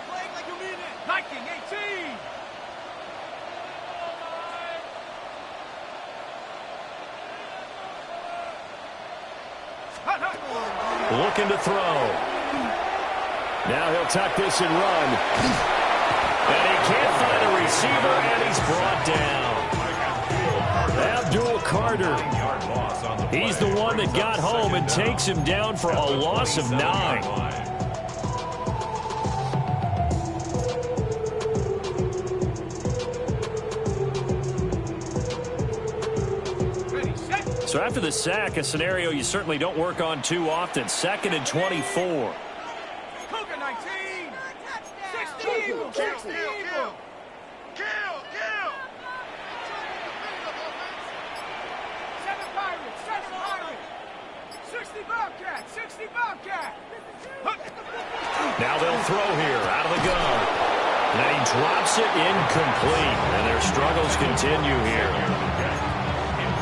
Play like you mean it. Liking 18. Looking to throw. Now he'll tuck this and run. And he can't find a receiver, and he's brought down. Abdul Carter. He's the one that got home and takes him down for a loss of 9. So after the sack, a scenario you certainly don't work on too often. 2nd and 24. Cougar 19. 16. Kill. Now they'll throw here out of the gun. And he drops it incomplete. And their struggles continue here.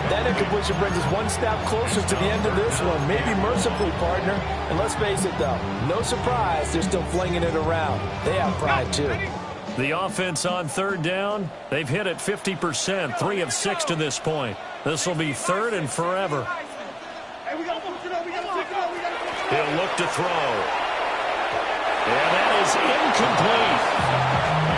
That incompletion brings us one step closer to the end of this one. Maybe mercifully, partner. And let's face it, though, no surprise, they're still flinging it around. They have pride, too. The offense on 3rd down, they've hit it 50%, 3 of 6 to this point. This will be 3rd and forever. He'll look to throw. And that is incomplete.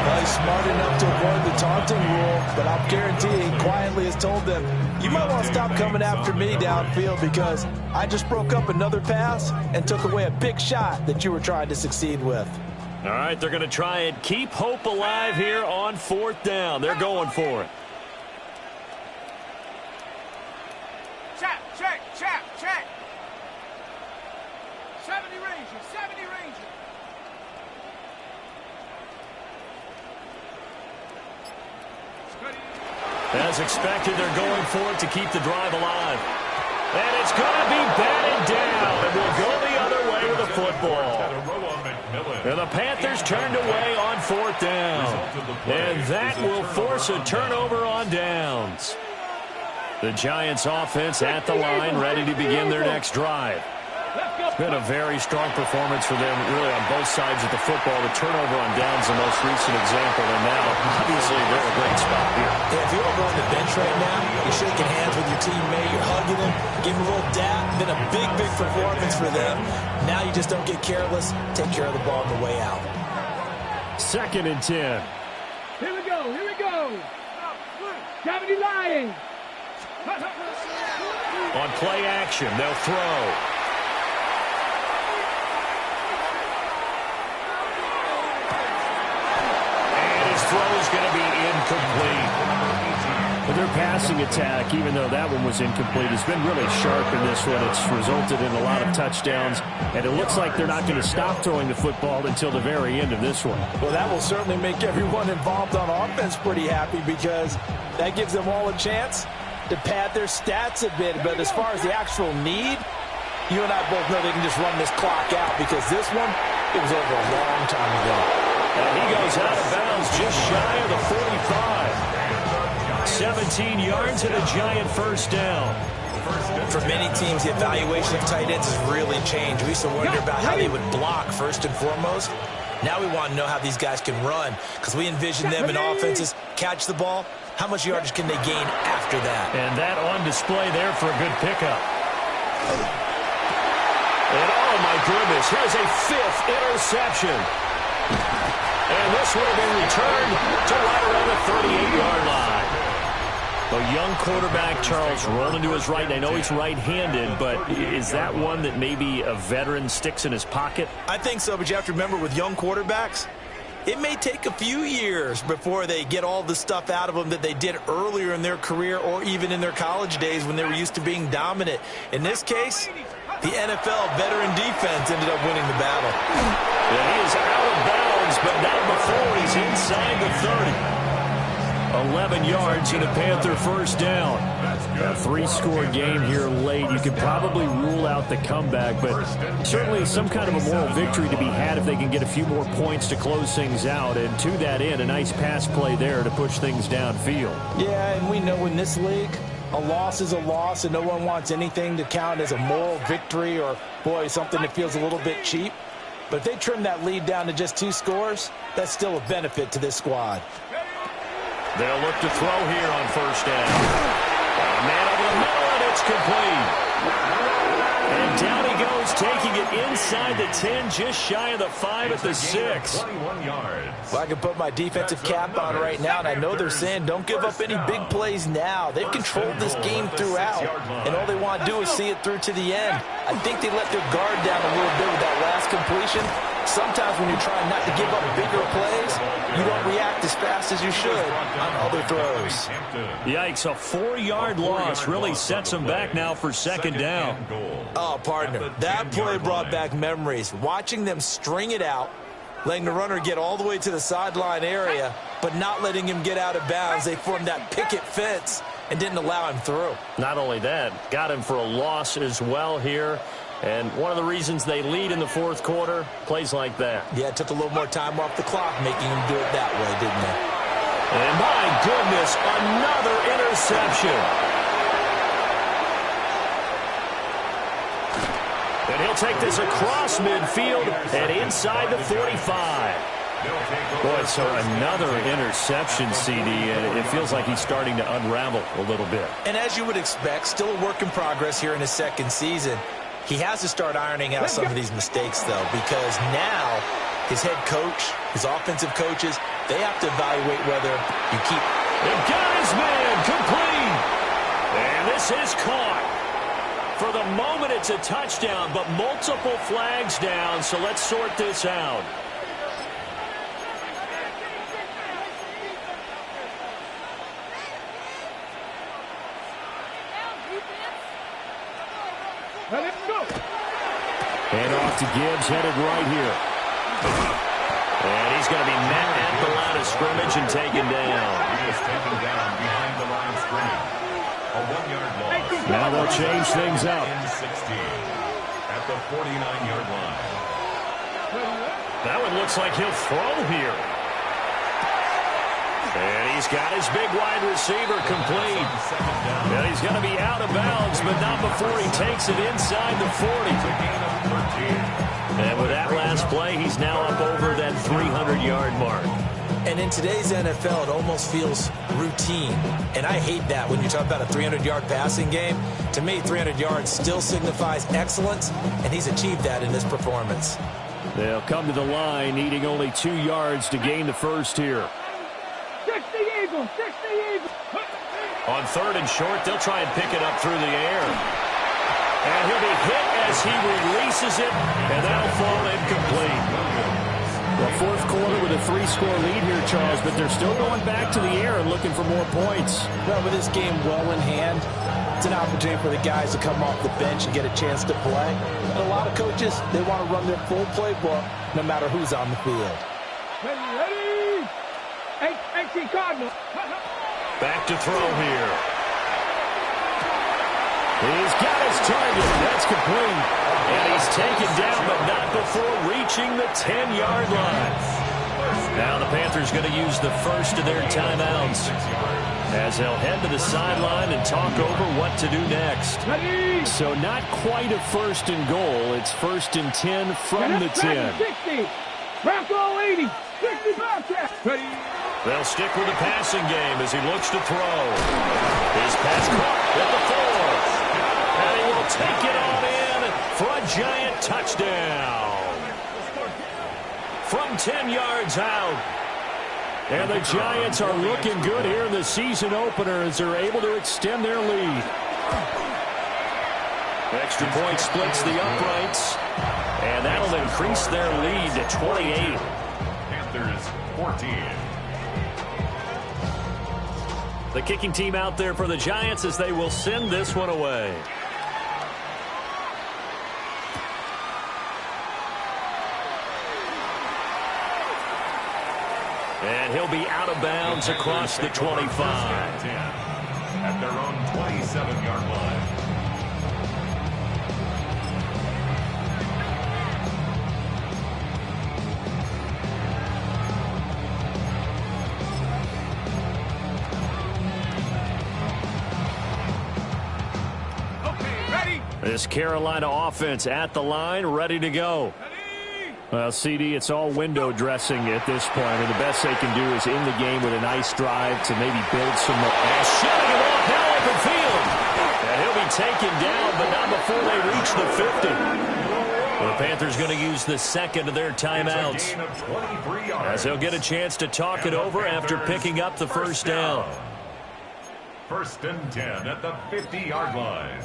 Well, he's smart enough to avoid the taunting rule, but I'll guarantee he quietly has told them, you might want to stop coming after me downfield because I just broke up another pass and took away a big shot that you were trying to succeed with. All right, they're going to try and keep hope alive here on 4th down. They're going for it. Check. 70 Rangers. As expected, they're going for it to keep the drive alive. And it's going to be batted down. And we'll go the other way with the football. And the Panthers turned away on 4th down. And that will force a turnover on downs. The Giants offense at the line, ready to begin their next drive. It's been a very strong performance for them, really, on both sides of the football. The turnover on downs, the most recent example, and now, obviously, they're in a great spot here. Yeah, if you're over on the bench right now, you're shaking hands with your teammate, you're hugging him, giving him a little dap. Been a big performance for them. Now you just don't get careless. Take care of the ball on the way out. 2nd and 10. Here we go. Gravity lying. On play action, they'll throw. Throw is going to be incomplete. But their passing attack, even though that one was incomplete, has been really sharp in this one. It's resulted in a lot of touchdowns, and it looks like they're not going to stop throwing the football until the very end of this one. Well, that will certainly make everyone involved on offense pretty happy because that gives them all a chance to pad their stats a bit. But as far as the actual need, you and I both know they can just run this clock out because this one, it was over a long time ago. And he goes out of bounds just shy of the 45. 17 yards and a Giant 1st down. For many teams, the evaluation of tight ends has really changed. We used to wonder about how they would block first and foremost. Now we want to know how these guys can run because we envision them in offenses catch the ball. How much yardage can they gain after that? And that on display there for a good pickup. And oh my goodness, here's a 5th interception. And this will be returned to right around the 38-yard line. A young quarterback, Charles, rolling to his right. I know he's right-handed, but is that one that maybe a veteran sticks in his pocket? I think so, but you have to remember with young quarterbacks, it may take a few years before they get all the stuff out of them that they did earlier in their career or even in their college days when they were used to being dominant. In this case, the NFL veteran defense ended up winning the battle. And he is out of bounds, but not before he's inside the 30. 11 yards and a Panther first down. A 3-score game here late. You could probably rule out the comeback, but certainly some kind of a moral victory to be had if they can get a few more points to close things out. And to that end, a nice pass play there to push things downfield. Yeah, and we know in this league, a loss is a loss, and no one wants anything to count as a moral victory or, boy, something that feels a little bit cheap. But if they trim that lead down to just 2 scores, that's still a benefit to this squad. They'll look to throw here on first down. Man over the middle, and it's complete. And down he goes, taking it inside the 10, just shy of the 5 at the 6. 21 yards. Well, I can put my defensive cap on right now, and I know they're saying don't give up any big plays now. They've controlled this game throughout, and all they want to do is see it through to the end. I think they let their guard down a little bit with that last completion. Sometimes when you're trying not to give up bigger plays, you don't react as fast as you should on other throws. Yikes, a 4-yard loss really sets them back now for second down. Oh, partner, that play brought back memories. Watching them string it out, letting the runner get all the way to the sideline area, but not letting him get out of bounds. They formed that picket fence and didn't allow him through. Not only that, got him for a loss as well here. And one of the reasons they lead in the fourth quarter, plays like that. Yeah, it took a little more time off the clock making him do it that way, didn't it? And my goodness, another interception. And he'll take this across midfield and inside the 45. Boy, so another interception, CD, and it feels like he's starting to unravel a little bit. And as you would expect, still a work in progress here in his second season. He has to start ironing out some of these mistakes, though, because now his head coach, his offensive coaches, they have to evaluate whether you keep. They've got his man complete. And this is caught. For the moment, it's a touchdown, but multiple flags down, so let's sort this out. And off to Gibbs, headed right here. And he's going to be met at the line of scrimmage and taken down. He is taken down behind the line of scrimmage. A 1-yard loss. Now they'll change things up. In 16 at the 49-yard line. That one looks like he'll throw here. And he's got his big wide receiver complete. And he's going to be out of bounds, but not before he takes it inside the 40. And with that last play, he's now up over that 300-yard mark. And in today's NFL, it almost feels routine. And I hate that when you talk about a 300-yard passing game. To me, 300 yards still signifies excellence, and he's achieved that in this performance. They'll come to the line, needing only 2 yards to gain the first here. 60 Eagles, 60 Eagles. On third and short, they'll try and pick it up through the air. And he'll be hit as he releases it, and that'll fall incomplete. Well, fourth quarter with a 3-score lead here, Charles, but they're still going back to the air and looking for more points. Well, with this game well in hand, it's an opportunity for the guys to come off the bench and get a chance to play. And a lot of coaches, they want to run their full playbook no matter who's on the field. Ready? AC Cardinal. Back to throw here. He's got his target. That's complete. And he's taken down, but not before reaching the 10-yard line. Now the Panthers going to use the first of their timeouts as they'll head to the sideline and talk over what to do next. So not quite a first and goal. It's first and 10 from the 10. 60. Bronco 80. 60 Bobcats. Ready? They'll stick with the passing game as he looks to throw. His pass caught at the 4. And he will take it on in for a giant from 10 yards out. And the Giants are looking good here in the season opener as they're able to extend their lead. Extra point splits the uprights, and that'll increase their lead to 28. Panthers 14. The kicking team out there for the Giants as they will send this one away. And he'll be out of bounds across the 25. At their own 27-yard line. This Carolina offense at the line, ready to go. Well, CD, it's all window dressing at this point. I mean, the best they can do is in the game with a nice drive to maybe build some more. And shutting him off now open field. And he'll be taken down, but not before they reach the 50. The Panthers going to use the second of their timeouts, as they'll get a chance to talk it over after picking up the first down. 1st and 10 at the 50-yard line.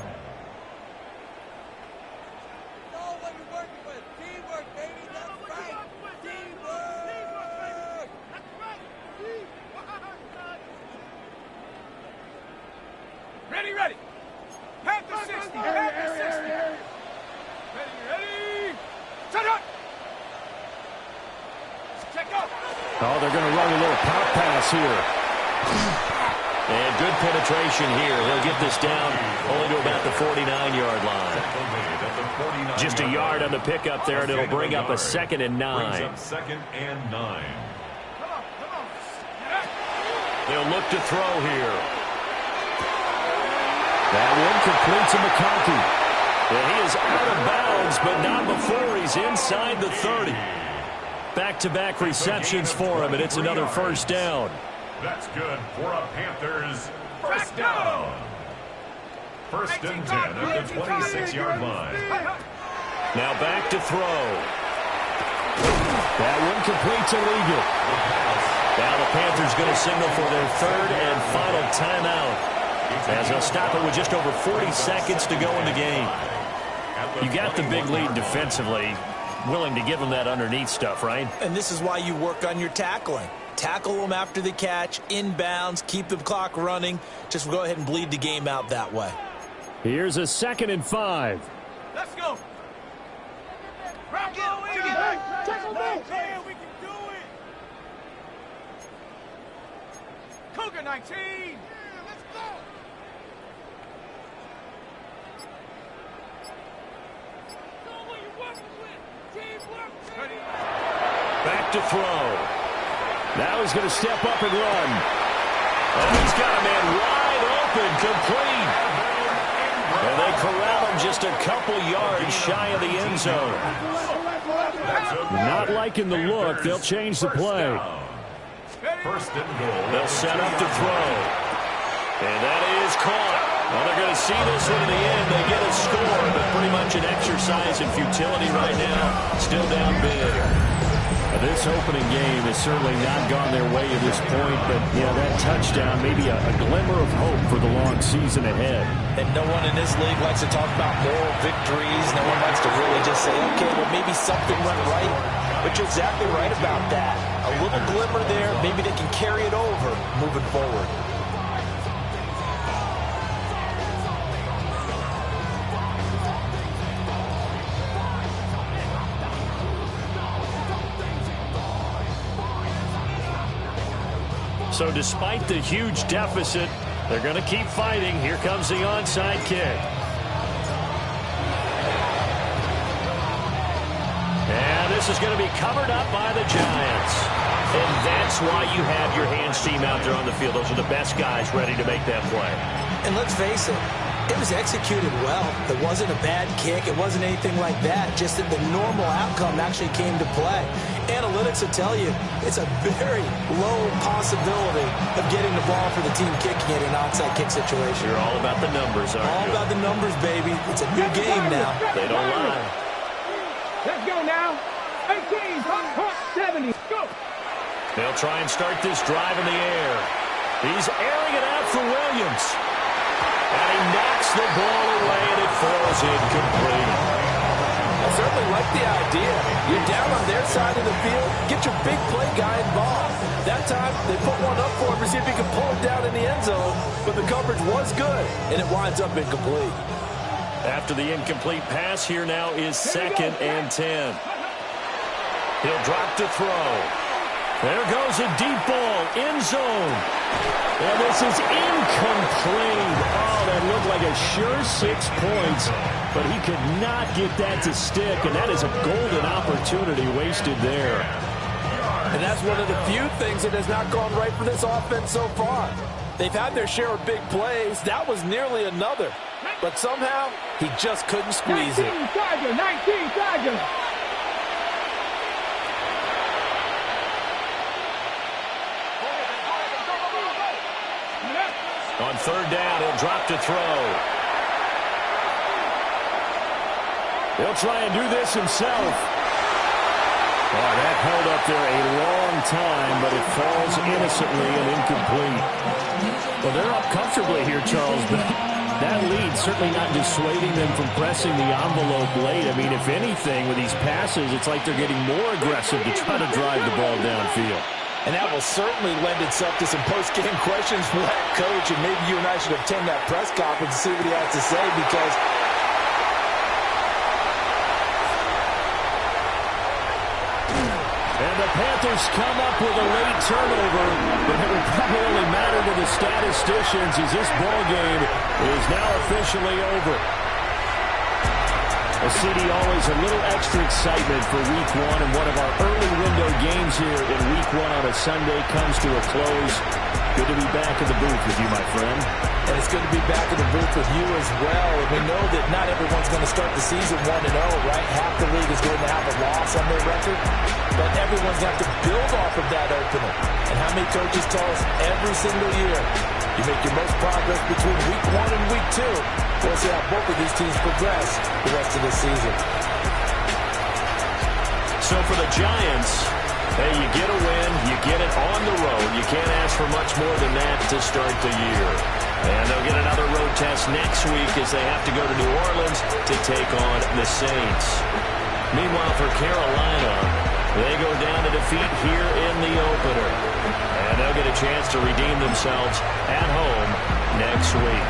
Ready. Panther 60. Panther 60. Ready. Set up. Check up. Oh, they're going to run a little pop pass here. And good penetration here. He'll get this down only to about the 49-yard line. Just a yard on the pickup there, and it'll bring up a 2nd and 9. Second and 9. They'll look to throw here. That one complete to McConkey. And he is out of bounds, but not before he's inside the 30. Back-to-back receptions for him, and it's another first down. That's good for a Panthers first down. 1st and 10 at the 26-yard line. Now back to throw. That one complete to Ligon. Now the Panthers going to signal for their 3rd and final timeout, as they'll stop it with just over 40 seconds to go in the game. You got the big lead defensively, willing to give them that underneath stuff, right? And this is why you work on your tackling. Tackle them after the catch, inbounds, keep the clock running. Just go ahead and bleed the game out that way. Here's a 2nd and 5. Let's go. Rock it. We can do it. Cougar 19. Let's go. Back to throw. Now he's going to step up and run. And he's got a man wide open, complete. And they corral him just a couple yards shy of the end zone. Not liking the look. They'll change the play. 1st and goal. They'll set up to throw. And that is caught. Well, they're going to see this one in the end. They get a score, but pretty much an exercise in futility right now. Still down big. This opening game has certainly not gone their way at this point, but yeah, that touchdown, maybe a glimmer of hope for the long season ahead. And no one in this league likes to talk about moral victories. No one likes to really just say, okay, well, maybe something went right. But you're exactly right about that. A little glimmer there, maybe they can carry it over moving forward. So despite the huge deficit, they're going to keep fighting. Here comes the onside kick. And this is going to be covered up by the Giants. And that's why you have your hands team out there on the field. Those are the best guys ready to make that play. And let's face it, it was executed well. It wasn't a bad kick. It wasn't anything like that. Just that the normal outcome actually came to play. Analytics will tell you it's a very low possibility of getting the ball for the team kicking it in an onside kick situation. You're all about the numbers, aren't you? All about the numbers, baby. It's a new game now. They don't lie. Let's go now. 18. 70. Go. They'll try and start this drive in the air. He's airing it out for Williams. And he knocks the ball away, and it falls incomplete. I certainly like the idea. You're down on their side of the field, get your big play guy involved. That time, they put one up for him to see if he can pull it down in the end zone, but the coverage was good, and it winds up incomplete. After the incomplete pass, here now is 2nd and 10. He'll drop to throw. There goes a deep ball, end zone. And this is incomplete. Oh, that looked like a sure 6 points, but he could not get that to stick, and that is a golden opportunity wasted there. And that's one of the few things that has not gone right for this offense so far. They've had their share of big plays. That was nearly another. But somehow, he just couldn't squeeze it. 19 Tiger. On 3rd down, he'll drop to throw. He'll try and do this himself. Oh, that held up there a long time, but it falls innocently and incomplete. Well, they're up comfortably here, Charles, but that lead certainly not dissuading them from pressing the envelope late. I mean, if anything, with these passes, it's like they're getting more aggressive to try to drive the ball downfield. And that will certainly lend itself to some post-game questions for that coach, and maybe you and I should attend that press conference and see what he has to say, because and the Panthers come up with a late turnover, but it will probably only matter to the statisticians as this ball game is now officially over. A CD, always a little extra excitement for Week 1, and one of our early window games here in Week 1 on a Sunday comes to a close. Good to be back in the booth with you, my friend. And it's good to be back in the booth with you as well. And we know that not everyone's going to start the season 1-0, right? Half the league is going to have a loss on their record. But everyone's got to build off of that opener. And how many coaches tell us every single year, you make your most progress between Week 1 and Week 2. We'll see how both of these teams progress the rest of the season. So for the Giants, hey, you get a win, you get it on the road. You can't ask for much more than that to start the year. And they'll get another road test next week as they have to go to New Orleans to take on the Saints. Meanwhile, for Carolina, they go down to defeat here in the opener. And they'll get a chance to redeem themselves at home next week.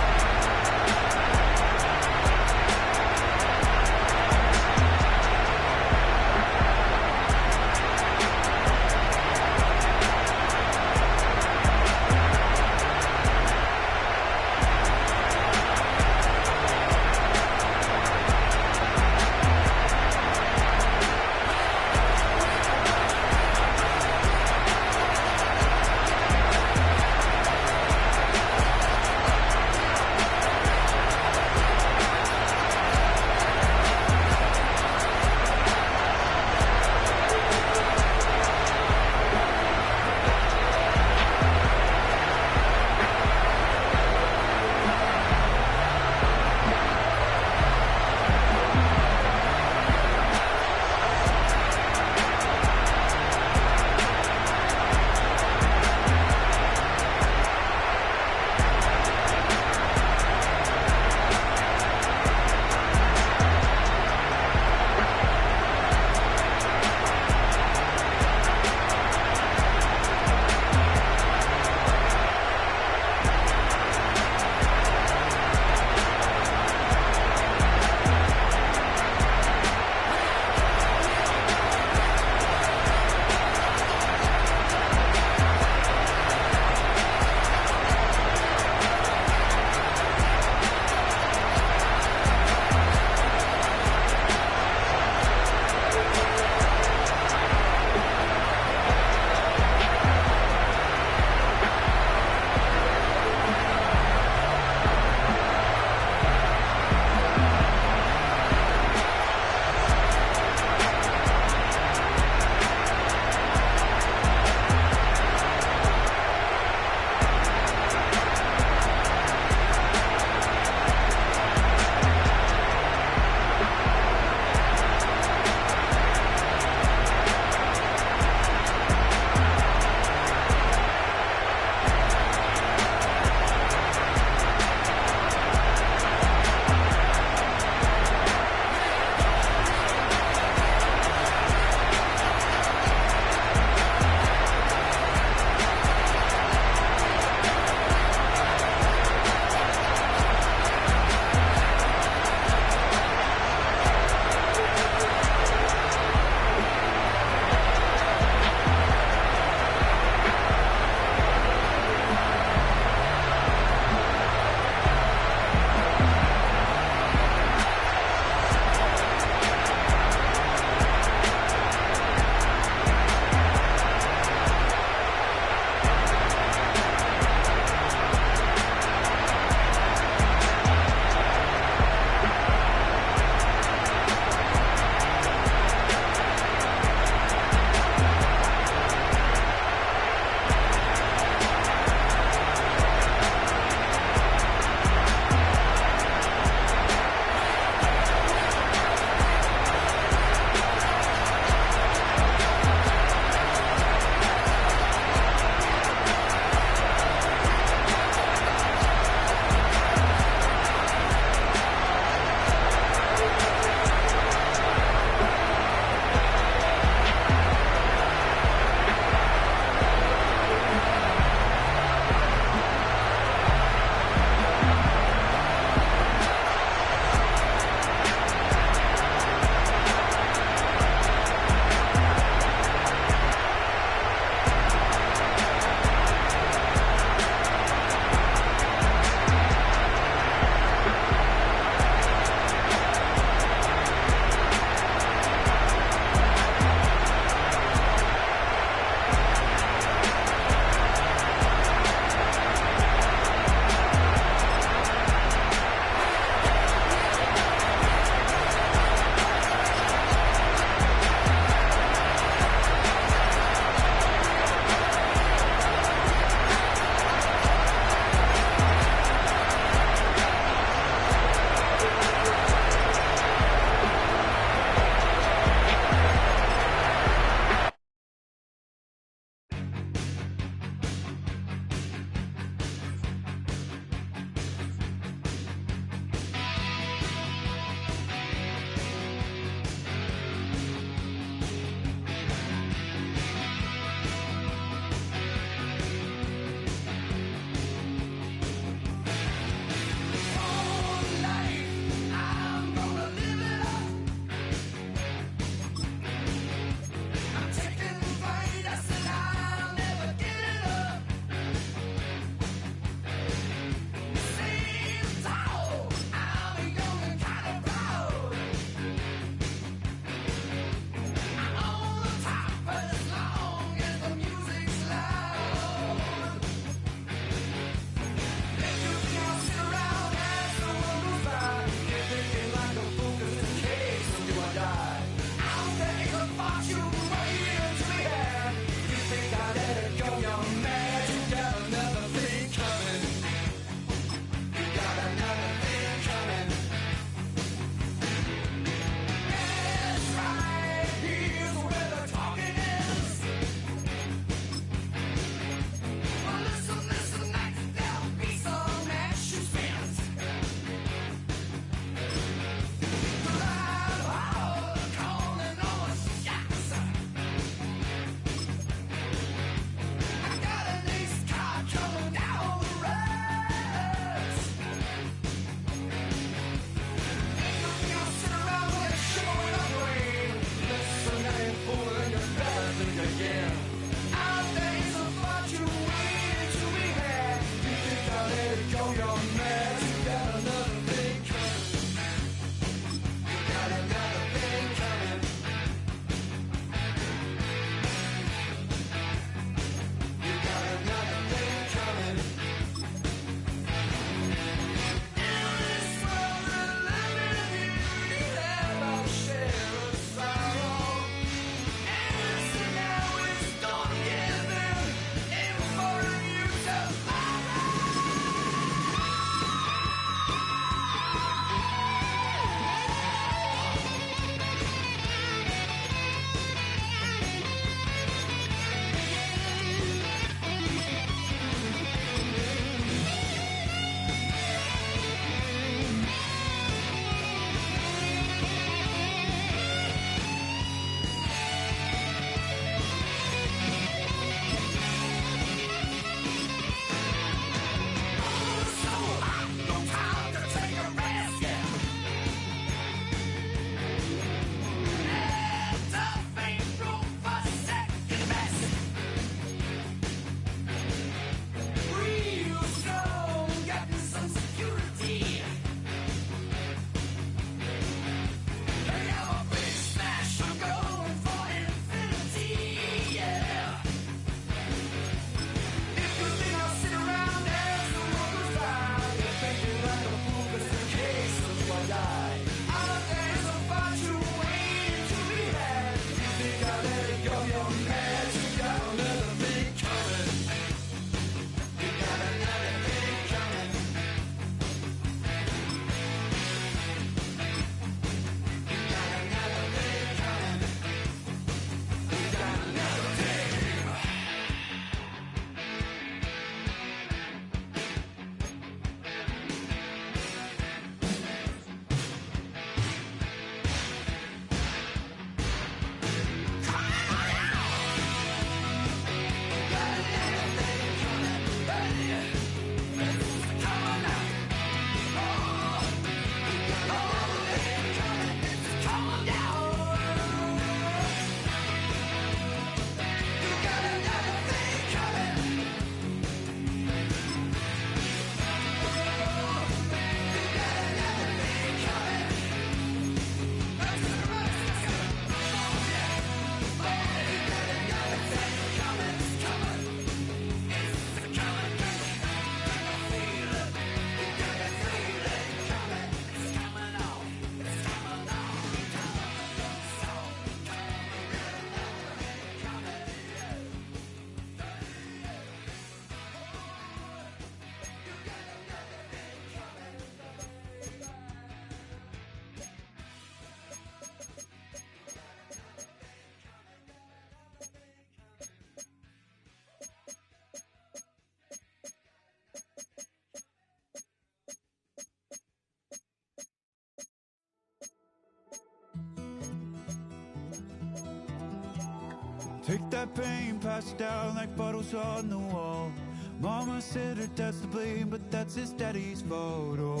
that pain, pass it down like bottles on the wall. Mama said her dad's to blame, but that's his daddy's fault. Oh,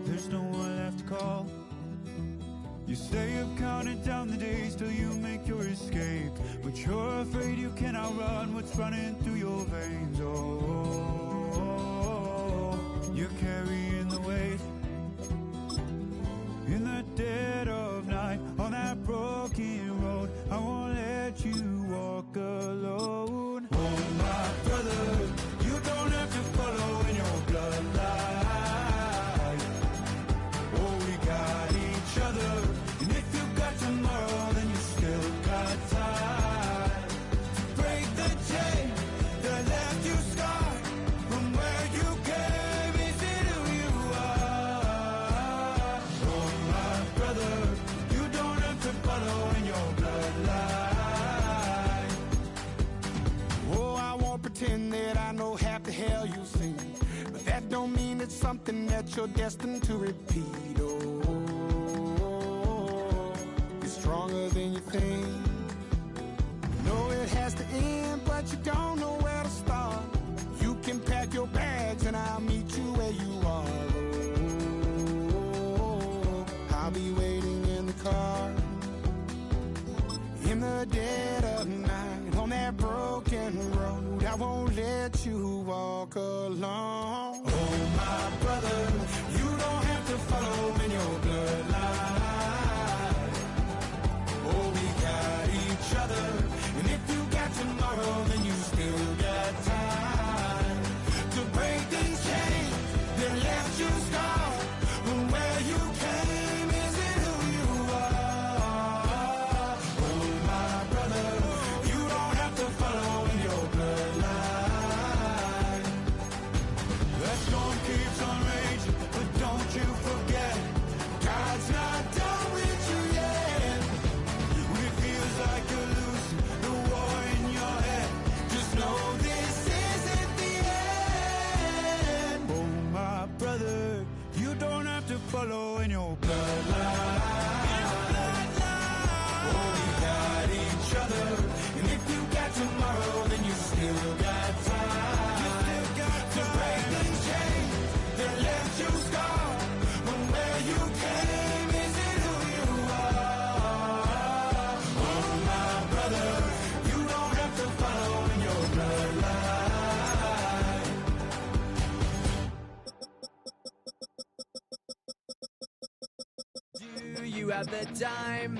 there's no one left to call. You stay up counting down the days till you make your escape, but you're afraid you can't outrun what's running through your veins. Oh, you're carrying the weight in the dead of night on that broken road. I won't let you walk alone. Oh, my brother, you don't have to follow in your bloodline. Oh, we got each other, and if you got tomorrow, then you still got time to break the chain that left you scarred from where you came. Is it who you are? Oh, my brother, you don't have to follow in your bloodline. Oh, I won't pretend that I know half the hell you've seen, but that don't mean it's something that you're destined to repeat. Oh, you're stronger than you think. You know it has to end, but you don't know where to start. You can pack your bags and I'll meet you where you are. Oh, I'll be waiting in the car in the dead of night on that broken road. I won't let you walk alone. Oh, my brother, you don't have to follow in your bloodline. Oh, we got each other, and if you got tomorrow, then you still got time to break these chains that left you scarred from where you came. Is it who you are? Oh, my brother, you don't have to follow in your bloodline. That storm keeps on raging, but don't you forget, God's not done with you yet. When it feels like you're losing the war in your head, just know this isn't the end. Oh, my brother, you don't have to follow in your bloodline. Oh, we got each other, and if you got tomorrow, then you still got time to break the chain that left you scarred from where you came. Is it who you are? Oh, my brother, you don't have to follow in your bloodline. Do you have the time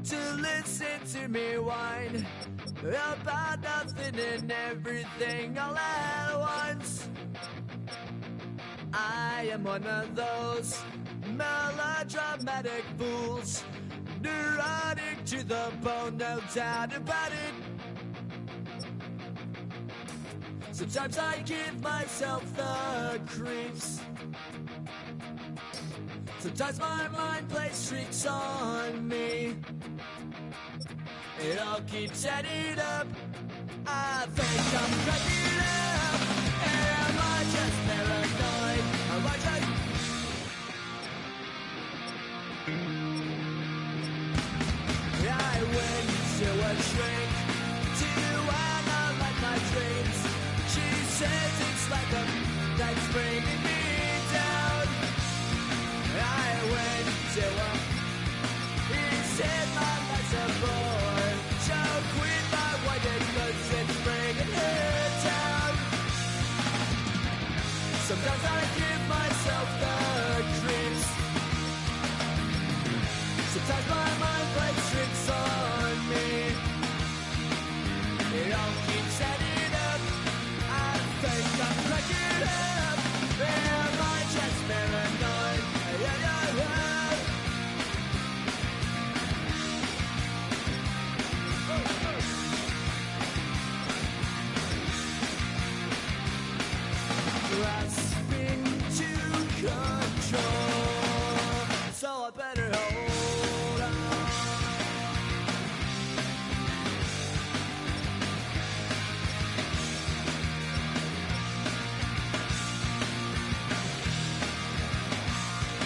to listen to me whine about nothing and everything all at once? I am one of those melodramatic fools, neurotic to the bone, no doubt about it. Sometimes I give myself the creeps. Sometimes my mind plays tricks on me. It all keeps adding up. I think I'm cracking up. Am I just paranoid? Am I just... I went to a shrink to analyze my dreams. She says it's like a that's bringing me down. I went to a... He said my life's a bore. So quit my white cause it's bringing her down. Sometimes I give myself the creeps. Sometimes my mind plays tricks on me. It all keeps adding up. I think I'm cracking up. Am I just paranoid? Yeah, yeah, yeah. Grasping to